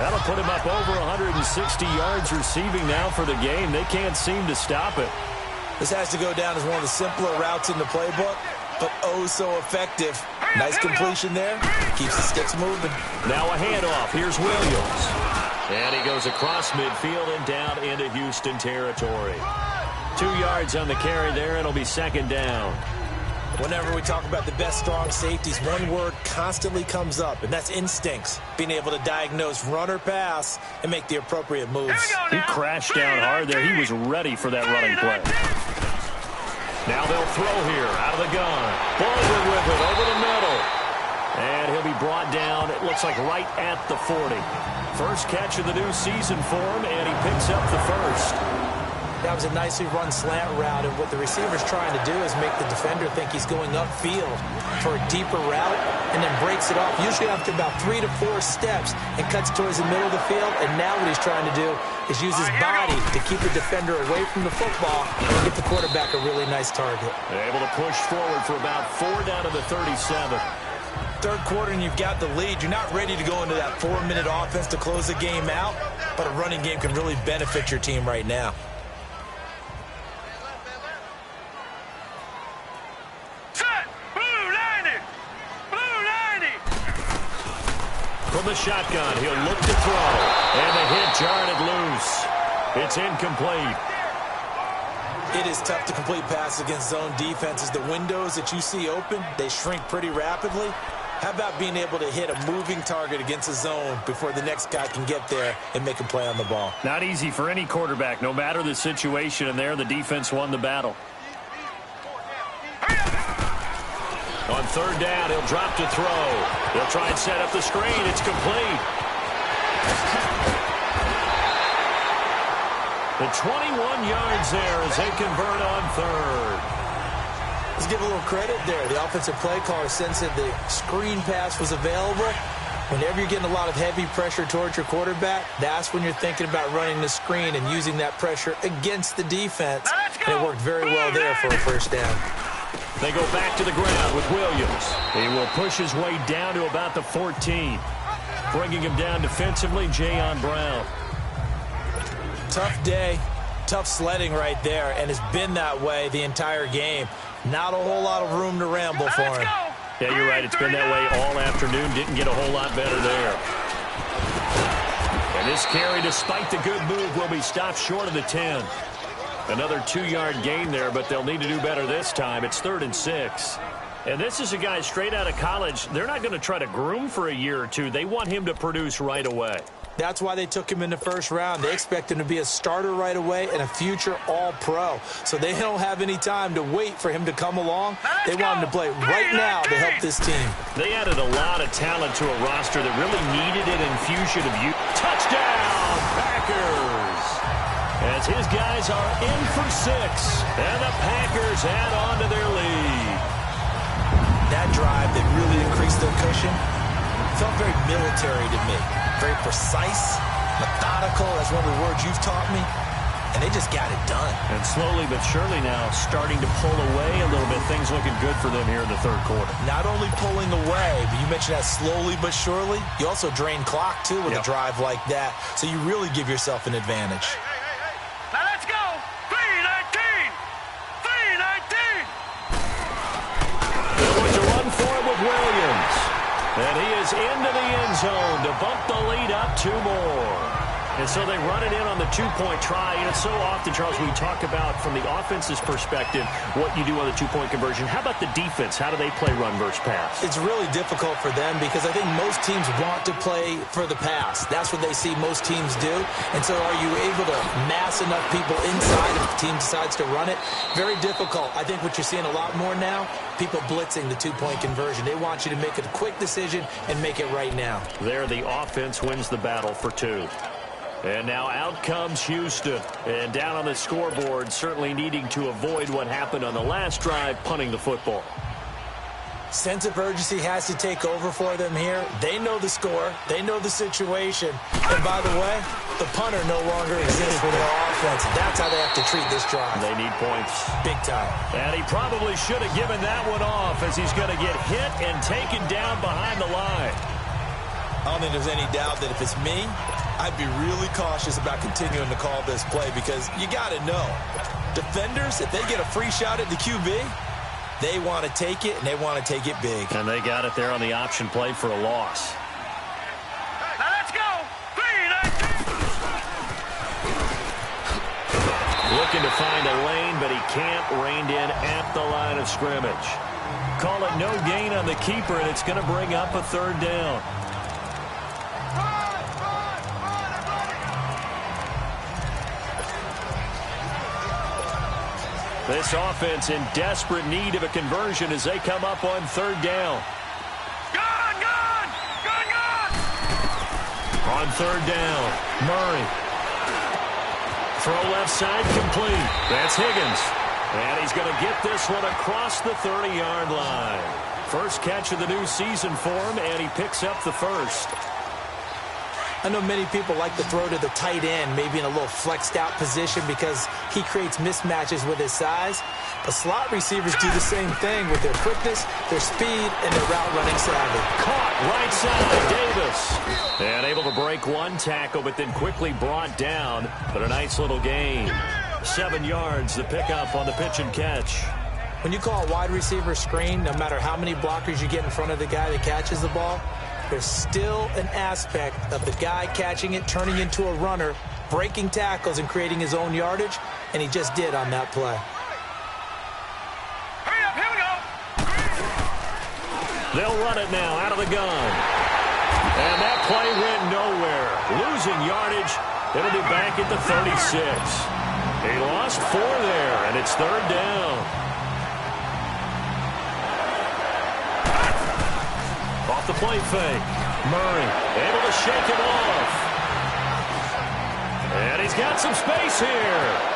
That'll put him up over 160 yards receiving now for the game. They can't seem to stop it. This has to go down as one of the simpler routes in the playbook, but oh so effective. Nice completion there. Keeps the sticks moving. Now a handoff. Here's Williams. And he goes across midfield and down into Houston territory. 2 yards on the carry there. It'll be second down. Whenever we talk about the best strong safeties, one word constantly comes up, and that's instincts. Being able to diagnose run or pass and make the appropriate moves. He crashed down hard there. He was ready for that running play. Now they'll throw here out of the gun. Baldwin with it over the middle. And he'll be brought down, it looks like right at the 40. First catch of the new season for him, and he picks up the first. That was a nicely run slant route, and what the receiver's trying to do is make the defender think he's going upfield for a deeper route and then breaks it off, usually after about 3 to 4 steps, and cuts towards the middle of the field. And now what he's trying to do is use his body to keep the defender away from the football and get the quarterback a really nice target. They're able to push forward for about 4 down to the 37. Third quarter and you've got the lead. You're not ready to go into that 4-minute offense to close the game out, but a running game can really benefit your team right now. From the shotgun, he'll look to throw. And the hit jarred it loose. It's incomplete. It is tough to complete passes against zone defenses. The windows that you see open, they shrink pretty rapidly. How about being able to hit a moving target against a zone before the next guy can get there and make a play on the ball? Not easy for any quarterback, no matter the situation. And there, the defense won the battle. On third down, he'll drop to throw. He'll try and set up the screen. It's complete. The 21 yards there as they convert on third. Let's give a little credit there. The offensive play caller sensed that the screen pass was available. Whenever you're getting a lot of heavy pressure towards your quarterback, that's when you're thinking about running the screen and using that pressure against the defense. And it worked very well there for a first down. They go back to the ground with Williams. He will push his way down to about the 14. Bringing him down defensively, Jayon Brown. Tough day, tough sledding right there, and it's been that way the entire game. Not a whole lot of room to ramble for him. Yeah, you're right. It's been that way all afternoon. Didn't get a whole lot better there. And this carry, despite the good move, will be stopped short of the 10. Another 2-yard gain there, but they'll need to do better this time. It's 3rd and 6. And this is a guy straight out of college. They're not going to try to groom for a year or two. They want him to produce right away. That's why they took him in the first round. They expect him to be a starter right away and a future All-Pro. So they don't have any time to wait for him to come along. They want him to play right now to help this team. They added a lot of talent to a roster that really needed an infusion of youth. Touchdown, Packers! As his guys are in for 6, and the Packers add on to their lead. That drive that really increased their cushion felt very military to me. Very precise, methodical. That's one of the words you've taught me. And they just got it done. And slowly but surely now starting to pull away a little bit. Things looking good for them here in the third quarter. Not only pulling away, but you mentioned that slowly but surely. You also drain clock, too, with a drive like that. So you really give yourself an advantage. Now let's go! 3-19! 3-19! They're going to run for it with Williams. And he is into the end zone to bump the lead up 2 more. And so they run it in on the 2-point try. And it's so often, Charles, we talk about from the offense's perspective what you do on the 2-point conversion. How about the defense? How do they play run versus pass? It's really difficult for them because I think most teams want to play for the pass. That's what they see most teams do. And so are you able to mass enough people inside if the team decides to run it? Very difficult. I think what you're seeing a lot more now, people blitzing the 2-point conversion. They want you to make a quick decision and make it right now. There, the offense wins the battle for 2. And now out comes Houston. And down on the scoreboard, certainly needing to avoid what happened on the last drive, punting the football. Sense of urgency has to take over for them here. They know the score. They know the situation. And by the way, the punter no longer exists for their offense. That's how they have to treat this drive. They need points. Big time. And he probably should have given that one off as he's going to get hit and taken down behind the line. I don't think there's any doubt that if it's me, I'd be really cautious about continuing to call this play because you got to know, defenders, if they get a free shot at the QB, they want to take it, and they want to take it big. And they got it there on the option play for a loss. Now let's go! 3-19! looking to find a lane, but he can't. Reined in at the line of scrimmage. Call it no gain on the keeper, and it's going to bring up a third down. This offense in desperate need of a conversion as they come up on third down. On third down, Murray. Throw left side complete. That's Higgins. And he's going to get this one across the 30-yard line. First catch of the new season for him, and he picks up the first. I know many people like to throw to the tight end, maybe in a little flexed out position because he creates mismatches with his size. But slot receivers do the same thing with their quickness, their speed, and their route running savvy. Caught right side, Davis. And able to break one tackle, but then quickly brought down. But a nice little gain. 7 yards, the pickup on the pitch and catch. When you call a wide receiver screen, no matter how many blockers you get in front of the guy that catches the ball, there's still an aspect of the guy catching it, turning into a runner, breaking tackles, and creating his own yardage, and he just did on that play. Hurry up, here we go. They'll run it now out of the gun. And that play went nowhere. Losing yardage. It'll be back at the 36. He lost 4 there, and it's third down. Off the play fake. Murray able to shake him off. And he's got some space here.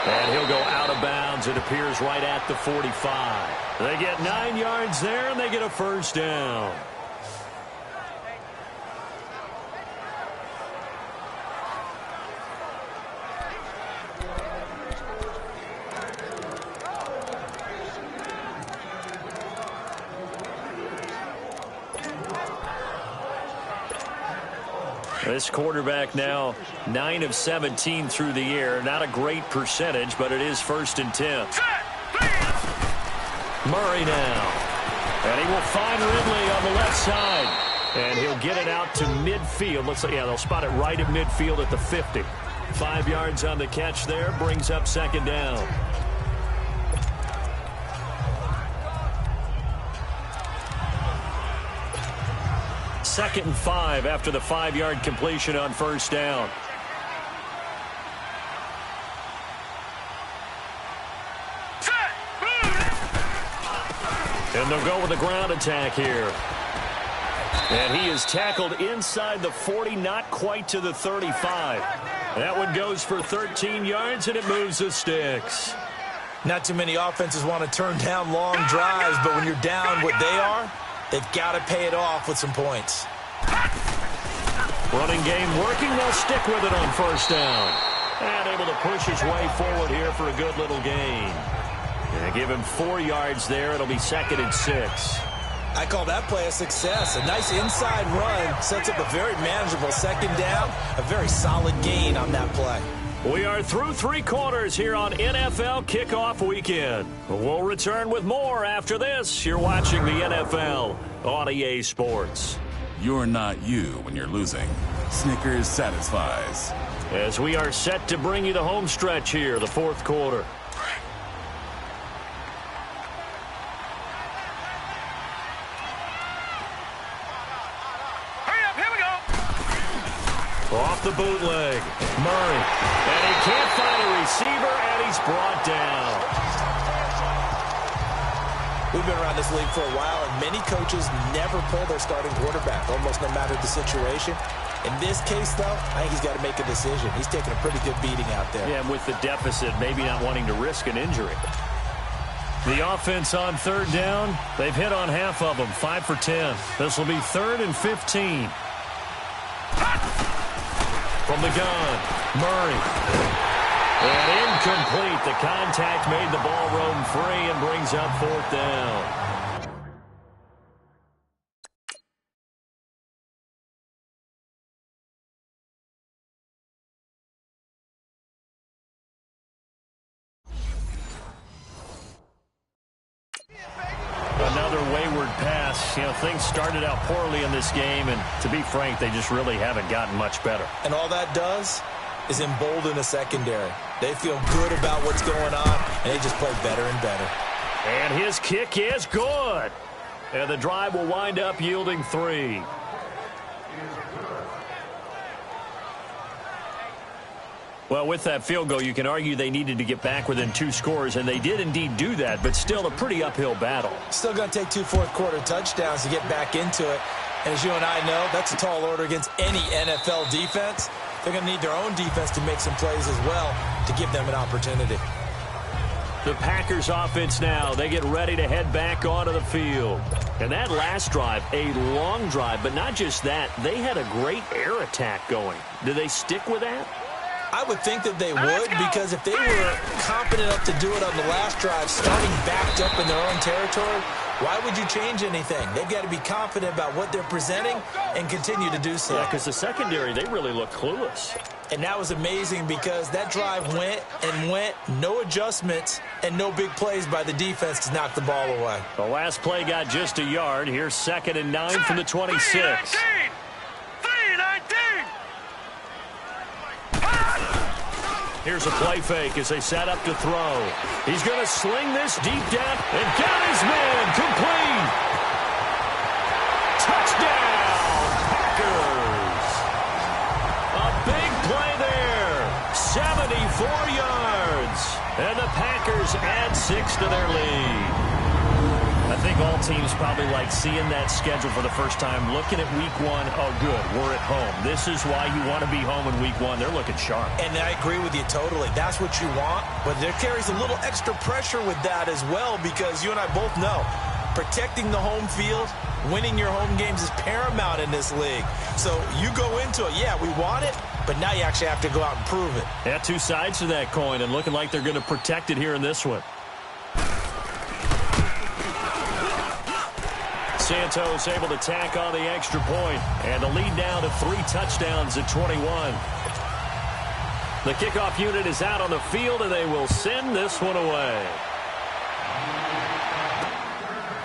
And he'll go out of bounds. It appears right at the 45. They get 9 yards there, and they get a first down. This quarterback now 9 of 17 through the year. Not a great percentage, but it is 1st and 10. Murray now. And he will find Ridley on the left side. And he'll get it out to midfield. Looks like, yeah, they'll spot it right at midfield at the 50. 5 yards on the catch there. Brings up second down. Second and 5 after the 5-yard completion on first down. And they'll go with a ground attack here. And he is tackled inside the 40, not quite to the 35. That one goes for 13 yards, and it moves the sticks. Not too many offenses want to turn down long drives, but when you're down what they are, they've got to pay it off with some points. Running game working. They'll stick with it on first down. And able to push his way forward here for a good little gain. And give him 4 yards there. It'll be 2nd and 6. I call that play a success. A nice inside run sets up a very manageable second down. A very solid gain on that play. We are through 3 quarters here on NFL Kickoff Weekend. We'll return with more after this. You're watching the NFL on EA Sports. You're not you when you're losing. Snickers satisfies. As we are set to bring you the home stretch here, the 4th quarter. Off the bootleg, Murray, and he can't find a receiver, and he's brought down. We've been around this league for a while, and many coaches never pull their starting quarterback, almost no matter the situation. In this case, though, I think he's got to make a decision. He's taking a pretty good beating out there. Yeah, and with the deficit, maybe not wanting to risk an injury. The offense on third down, they've hit on half of them, 5 for 10. This will be 3rd and 15. From the gun, Murray. And incomplete. The contact made the ball roam free and brings up 4th down. Another wayward pass. You know, things started out poorly in this game, and to be frank, they just really haven't gotten much better. And all that does, is embolden the secondary. They feel good about what's going on, and they just play better and better. And his kick is good. And the drive will wind up yielding 3. Well, with that field goal, you can argue they needed to get back within 2 scores, and they did indeed do that, but still a pretty uphill battle. Still going to take 2 fourth-quarter touchdowns to get back into it. And as you and I know, that's a tall order against any NFL defense. They're going to need their own defense to make some plays as well to give them an opportunity. The Packers offense now, they get ready to head back onto the field. And that last drive, a long drive, but not just that, they had a great air attack going. Do they stick with that? I would think that they would, because if they were confident enough to do it on the last drive, starting backed up in their own territory, why would you change anything? They've got to be confident about what they're presenting and continue to do so. Yeah, because the secondary, they really look clueless. And that was amazing because that drive went and went, no adjustments, and no big plays by the defense to knock the ball away. The last play got just a yard. Here's 2nd and 9 from the 26. 3-19! Here's a play fake as they set up to throw. He's going to sling this deep down and got his man complete. Touchdown, Packers. A big play there. 74 yards. And the Packers add 6 to their lead. I think all teams probably like seeing that schedule for the first time, looking at week 1. Oh, good, we're at home. This is why you want to be home in week 1. They're looking sharp. And I agree with you totally. That's what you want, but there carries a little extra pressure with that as well, because you and I both know protecting the home field, winning your home games is paramount in this league. So you go into it, yeah, we want it, but now you actually have to go out and prove it. Yeah, 2 sides to that coin, and looking like they're going to protect it here in this one. Santos able to tack on the extra point, and the lead now to 3 touchdowns at 21. The kickoff unit is out on the field, and they will send this one away.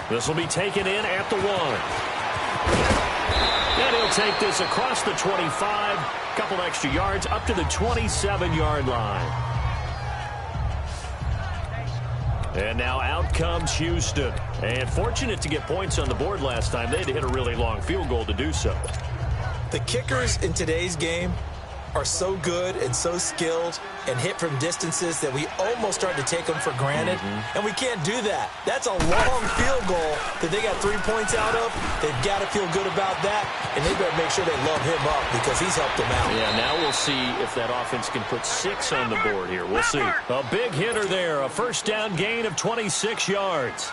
This will be taken in at the 1. And he'll take this across the 25, couple extra yards up to the 27-yard line. And now out comes Houston. And fortunate to get points on the board last time. They had to hit a really long field goal to do so. The kickers in today's game are so good and so skilled and hit from distances that we almost start to take them for granted. And we can't do that. That's a long field goal that they got 3 points out of. They've got to feel good about that, and they better make sure they love him up because he's helped them out. Yeah, now we'll see if that offense can put 6 on the board here. We'll see. A big hitter there, a first down gain of 26 yards.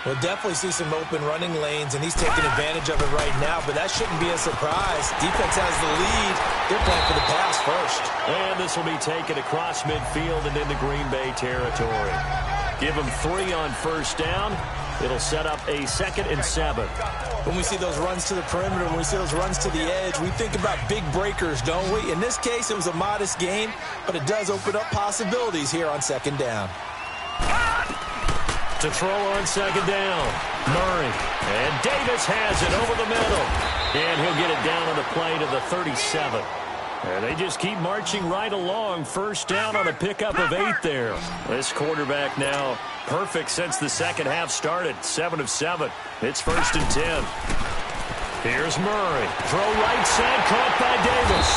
We'll definitely see some open running lanes, and he's taking advantage of it right now, but that shouldn't be a surprise. Defense has the lead. They're playing for the pass first. And this will be taken across midfield and into Green Bay territory. Give them 3 on first down. It'll set up a 2nd and 7. When we see those runs to the perimeter, when we see those runs to the edge, we think about big breakers, don't we? In this case, it was a modest gain, but it does open up possibilities here on 2nd down. To throw on 2nd down, Murray. And Davis has it over the middle. And he'll get it down on the play to the 37. And they just keep marching right along. First down on a pickup of 8 there. This quarterback now perfect since the second half started. 7 of 7. It's 1st and 10. Here's Murray. Throw right side, caught by Davis.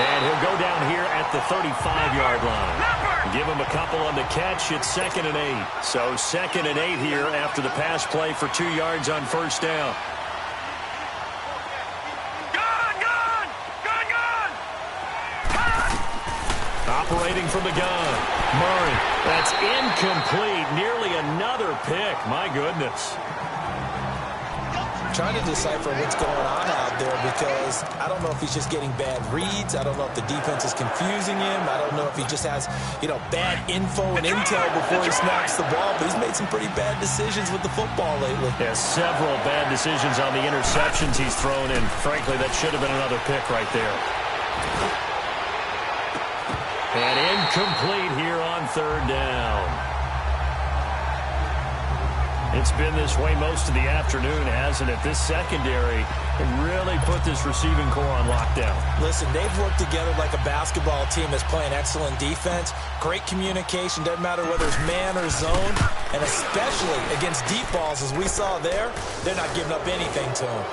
And he'll go down here at the 35-yard line. Give him a couple on the catch. It's 2nd and 8. So 2nd and 8 here after the pass play for 2 yards on first down. Operating from the gun. Murray. That's incomplete. Nearly another pick. My goodness. Trying to decipher what's going on out there because I don't know if he's just getting bad reads. I don't know if the defense is confusing him. I don't know if he just has, bad info and intel before he snaps the ball. But he's made some pretty bad decisions with the football lately. Yeah, several bad decisions on the interceptions he's thrown in. Frankly, that should have been another pick right there. And incomplete here on 3rd down. It's been this way most of the afternoon, hasn't it? This secondary Really put this receiving core on lockdown. Listen, they've worked together like a basketball team that's playing excellent defense. Great communication, doesn't matter whether it's man or zone. And especially against deep balls, as we saw there, they're not giving up anything to them.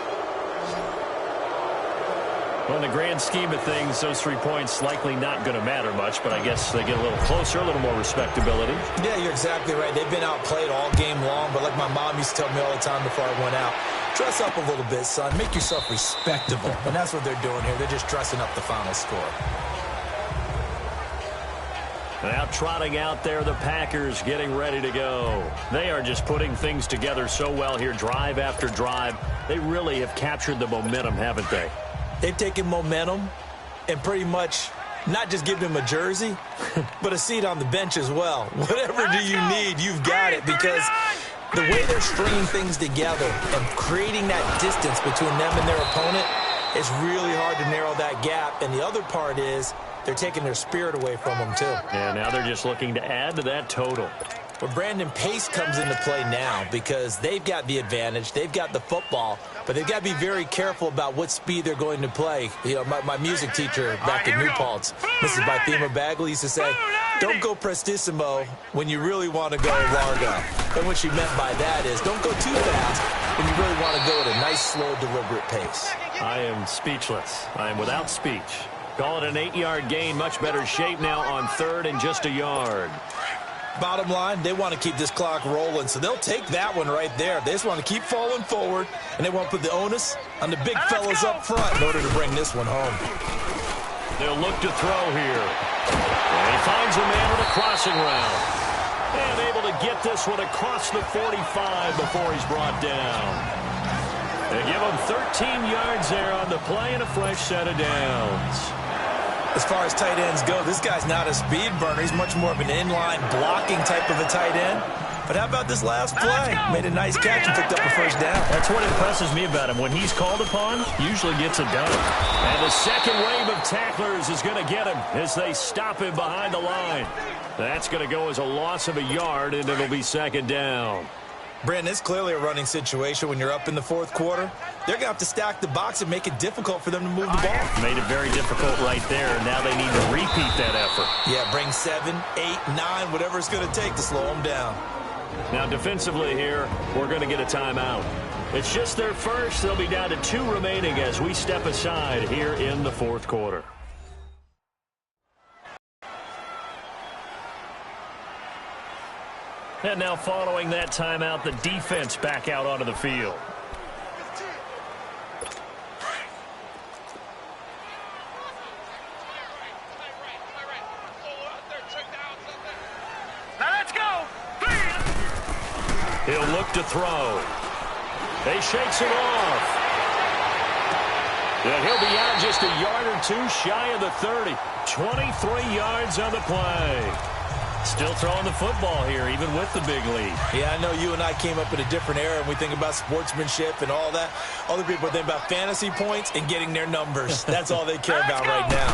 Well, in the grand scheme of things, those 3 points likely not going to matter much, but I guess they get a little closer, a little more respectability. Yeah, you're exactly right. They've been outplayed all game long, but like my mom used to tell me all the time before I went out, dress up a little bit, son. Make yourself respectable. And that's what they're doing here. They're just dressing up the final score. Now trotting out there, the Packers getting ready to go. They are just putting things together so well here, drive after drive. They really have captured the momentum, haven't they? They've taken momentum and pretty much not just given him a jersey, but a seat on the bench as well. Whatever do you need, you've got it, because the way they're stringing things together and creating that distance between them and their opponent, it's really hard to narrow that gap. And the other part is they're taking their spirit away from them, too. And now they're just looking to add to that total. But Brandon, pace comes into play now because they've got the advantage. They've got the football, but they've got to be very careful about what speed they're going to play. You know, my music teacher back in New Paltz, Mrs. Bythema Bagley, used to say, don't go prestissimo when you really want to go largo. And what she meant by that is don't go too fast when you really want to go at a nice, slow, deliberate pace. I am speechless. I am without speech. Call it an 8-yard gain. Much better shape now on 3rd and just a yard. Bottom line, they want to keep this clock rolling, so they'll take that one right there. They just want to keep falling forward, and they want to put the onus on the big fellas up front in order to bring this one home. They'll look to throw here. And he finds a man with a crossing route. And able to get this one across the 45 before he's brought down. They give him 13 yards there on the play and a fresh set of downs. As far as tight ends go, this guy's not a speed burner. He's much more of an inline blocking type of a tight end. But how about this last play? Made a nice catch and picked up a first down. That's what impresses me about him. When he's called upon, usually gets it done. And the second wave of tacklers is going to get him as they stop him behind the line. That's going to go as a loss of a yard, and it'll be second down. Brandon, it's clearly a running situation when you're up in the 4th quarter. They're going to have to stack the box and make it difficult for them to move the ball. Made it very difficult right there. Now they need to repeat that effort. Yeah, bring 7, 8, 9, whatever it's going to take to slow them down. Now defensively here, we're going to get a timeout. It's just their first. They'll be down to 2 remaining as we step aside here in the 4th quarter. And now following that timeout, the defense back out onto the field. Now let's go. He'll look to throw. He shakes it off. And he'll be out just a yard or 2 shy of the 30. 23 yards on the play. Still throwing the football here, even with the big lead. Yeah, I know you and I came up in a different era, and we think about sportsmanship and all that. Other people think about fantasy points and getting their numbers. That's all they care about right now.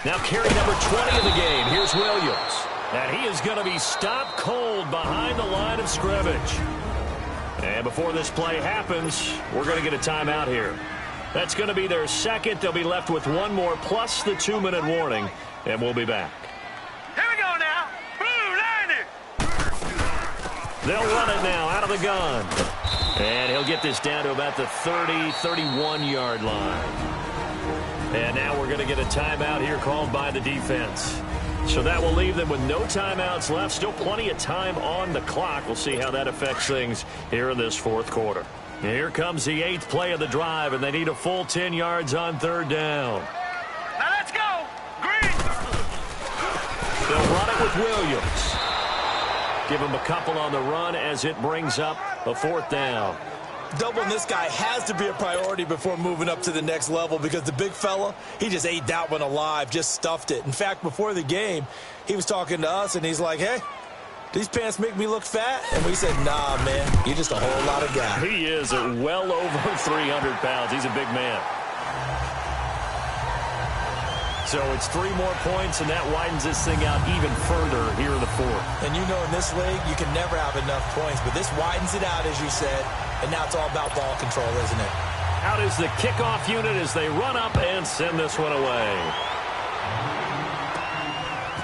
Now carry number 20 of the game. Here's Williams. And he is going to be stopped cold behind the line of scrimmage. And before this play happens, we're going to get a timeout here. That's going to be their second. They'll be left with 1 more plus the 2-minute warning, and we'll be back. Here we go now. Blue line it. They'll run it now out of the gun. And he'll get this down to about the 30, 31-yard line. And now we're going to get a timeout here called by the defense. So that will leave them with no timeouts left. Still plenty of time on the clock. We'll see how that affects things here in this 4th quarter. Here comes the 8th play of the drive, and they need a full 10 yards on 3rd down. Now let's go. Green. They'll run it with Williams. Give him a couple on the run as it brings up a 4th down. Doubling this guy has to be a priority before moving up to the next level, because the big fella, he just ate that one alive, just stuffed it. In fact, before the game, he was talking to us, and he's like, hey, these pants make me look fat? And we said, nah, man, you're just a whole lot of guy. He is at well over 300 pounds. He's a big man. So it's 3 more points, and that widens this thing out even further here in the 4th. And you know, in this league, you can never have enough points, but this widens it out, as you said, and now it's all about ball control, isn't it? Out is the kickoff unit as they run up and send this one away.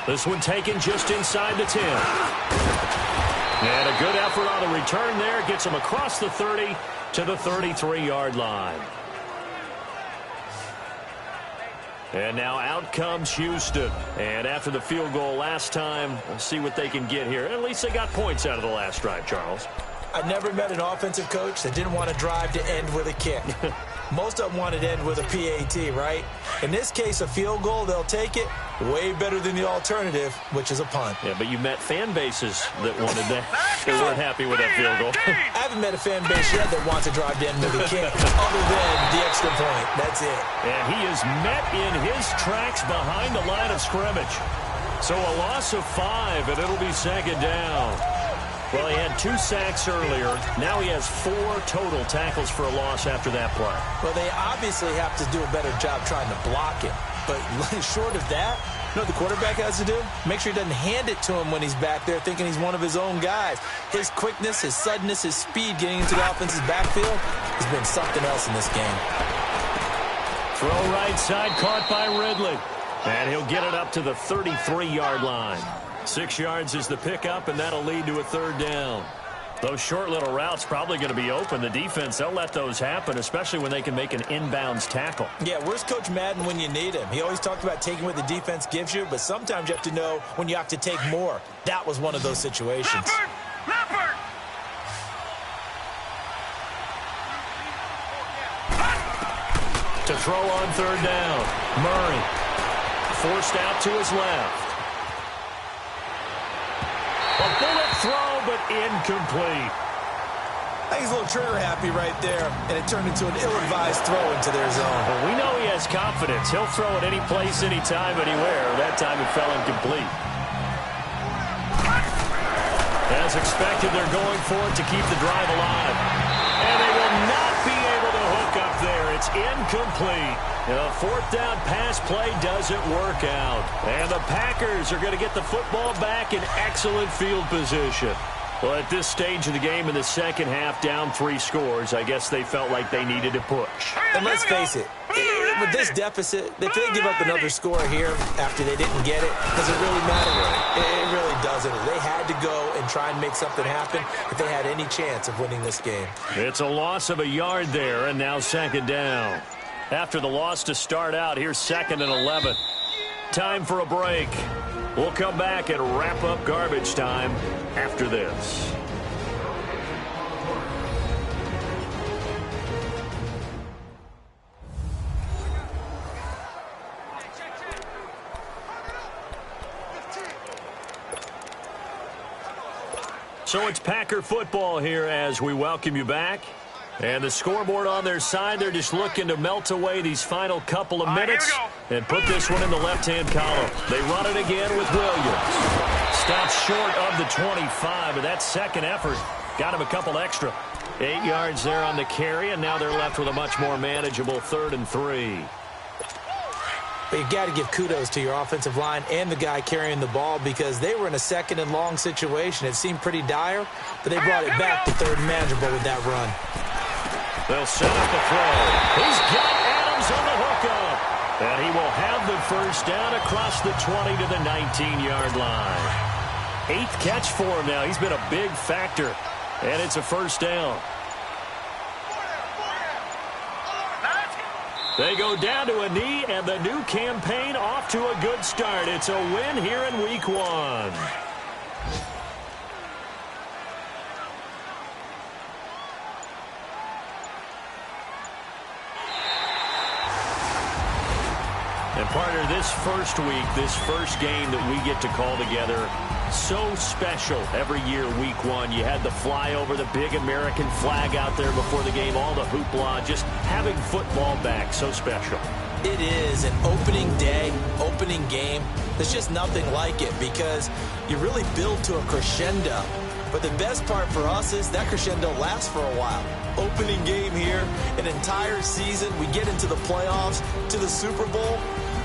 This one taken just inside the 10. And a good effort on the return there. Gets him across the 30 to the 33-yard line. And now out comes Houston. And after the field goal last time, let's see what they can get here. At least they got points out of the last drive, Charles. I never met an offensive coach that didn't want to drive to end with a kick. Most of them wanted to end with a PAT, right? In this case, a field goal, they'll take it. Way better than the alternative, which is a punt. Yeah, but you met fan bases that wanted that. They weren't happy with that field goal. I haven't met a fan base yet that wants to drive to end with a kick other than the extra point. That's it. And he is met in his tracks behind the line of scrimmage. So a loss of 5, and it'll be second down. Well, he had 2 sacks earlier. Now he has 4 total tackles for a loss after that play. Well, they obviously have to do a better job trying to block it. But short of that, you know what the quarterback has to do? Make sure he doesn't hand it to him when he's back there thinking he's one of his own guys. His quickness, his suddenness, his speed getting into the offense's backfield has been something else in this game. Throw right side, caught by Ridley. And he'll get it up to the 33-yard line. 6 yards is the pickup, and that'll lead to a third down. Those short little routes probably going to be open. The defense, they'll let those happen, especially when they can make an inbounds tackle. Yeah, where's Coach Madden when you need him? He always talked about taking what the defense gives you, but sometimes you have to know when you have to take more. That was one of those situations. Leopard! To throw on third down, Murray forced out to his left. A bullet throw, but incomplete. I think he's a little trigger happy right there, and it turned into an ill-advised throw into their zone. Well, we know he has confidence. He'll throw it any place, anytime, anywhere. That time it fell incomplete. As expected, they're going for it to keep the drive alive. And they will not be able to hook up there. It's incomplete. The fourth down pass play doesn't work out. And the Packers are going to get the football back in excellent field position. Well, at this stage of the game in the second half, down 3 scores, I guess they felt like they needed to push. And let's face it, with this deficit, if they give up another score here after they didn't get it, does it really matter? It really doesn't. They had to go and try and make something happen if they had any chance of winning this game. It's a loss of a yard there, and now second down. After the loss to start out, here's 2nd and 11. Time for a break. We'll come back and wrap up garbage time after this. So it's Packer football here as we welcome you back. And the scoreboard on their side, they're just looking to melt away these final couple of minutes and put this one in the left-hand column. They run it again with Williams. Stops short of the 25, but that second effort got him a couple extra. 8 yards there on the carry, and now they're left with a much more manageable 3rd and 3. But you've got to give kudos to your offensive line and the guy carrying the ball because they were in a 2nd and long situation. It seemed pretty dire, but they brought it back to 3rd and manageable with that run. They'll set up the throw. He's got Adams on the hookup. And he will have the first down across the 20 to the 19-yard line. 8th catch for him now. He's been a big factor. And it's a first down. They go down to a knee, and the new campaign off to a good start. It's a win here in Week 1. And partner, this first week, this first game that we get to call together, so special every year, Week 1. You had the flyover, the big American flag out there before the game, all the hoopla, just having football back, so special. It is an opening day, opening game. There's just nothing like it because you really build to a crescendo. But the best part for us is that crescendo lasts for a while. Opening game here, an entire season. We get into the playoffs, to the Super Bowl.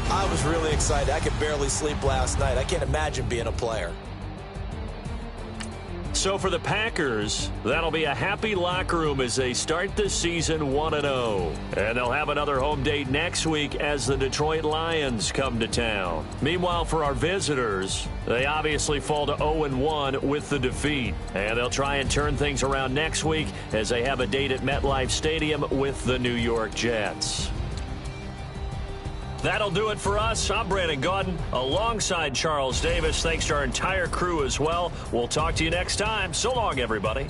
I was really excited. I could barely sleep last night. I can't imagine being a player. So for the Packers, that'll be a happy locker room as they start the season 1-0. And they'll have another home date next week as the Detroit Lions come to town. Meanwhile, for our visitors, they obviously fall to 0-1 with the defeat. And they'll try and turn things around next week as they have a date at MetLife Stadium with the New York Jets. That'll do it for us. I'm Brandon Gaudin alongside Charles Davis. Thanks to our entire crew as well. We'll talk to you next time. So long, everybody.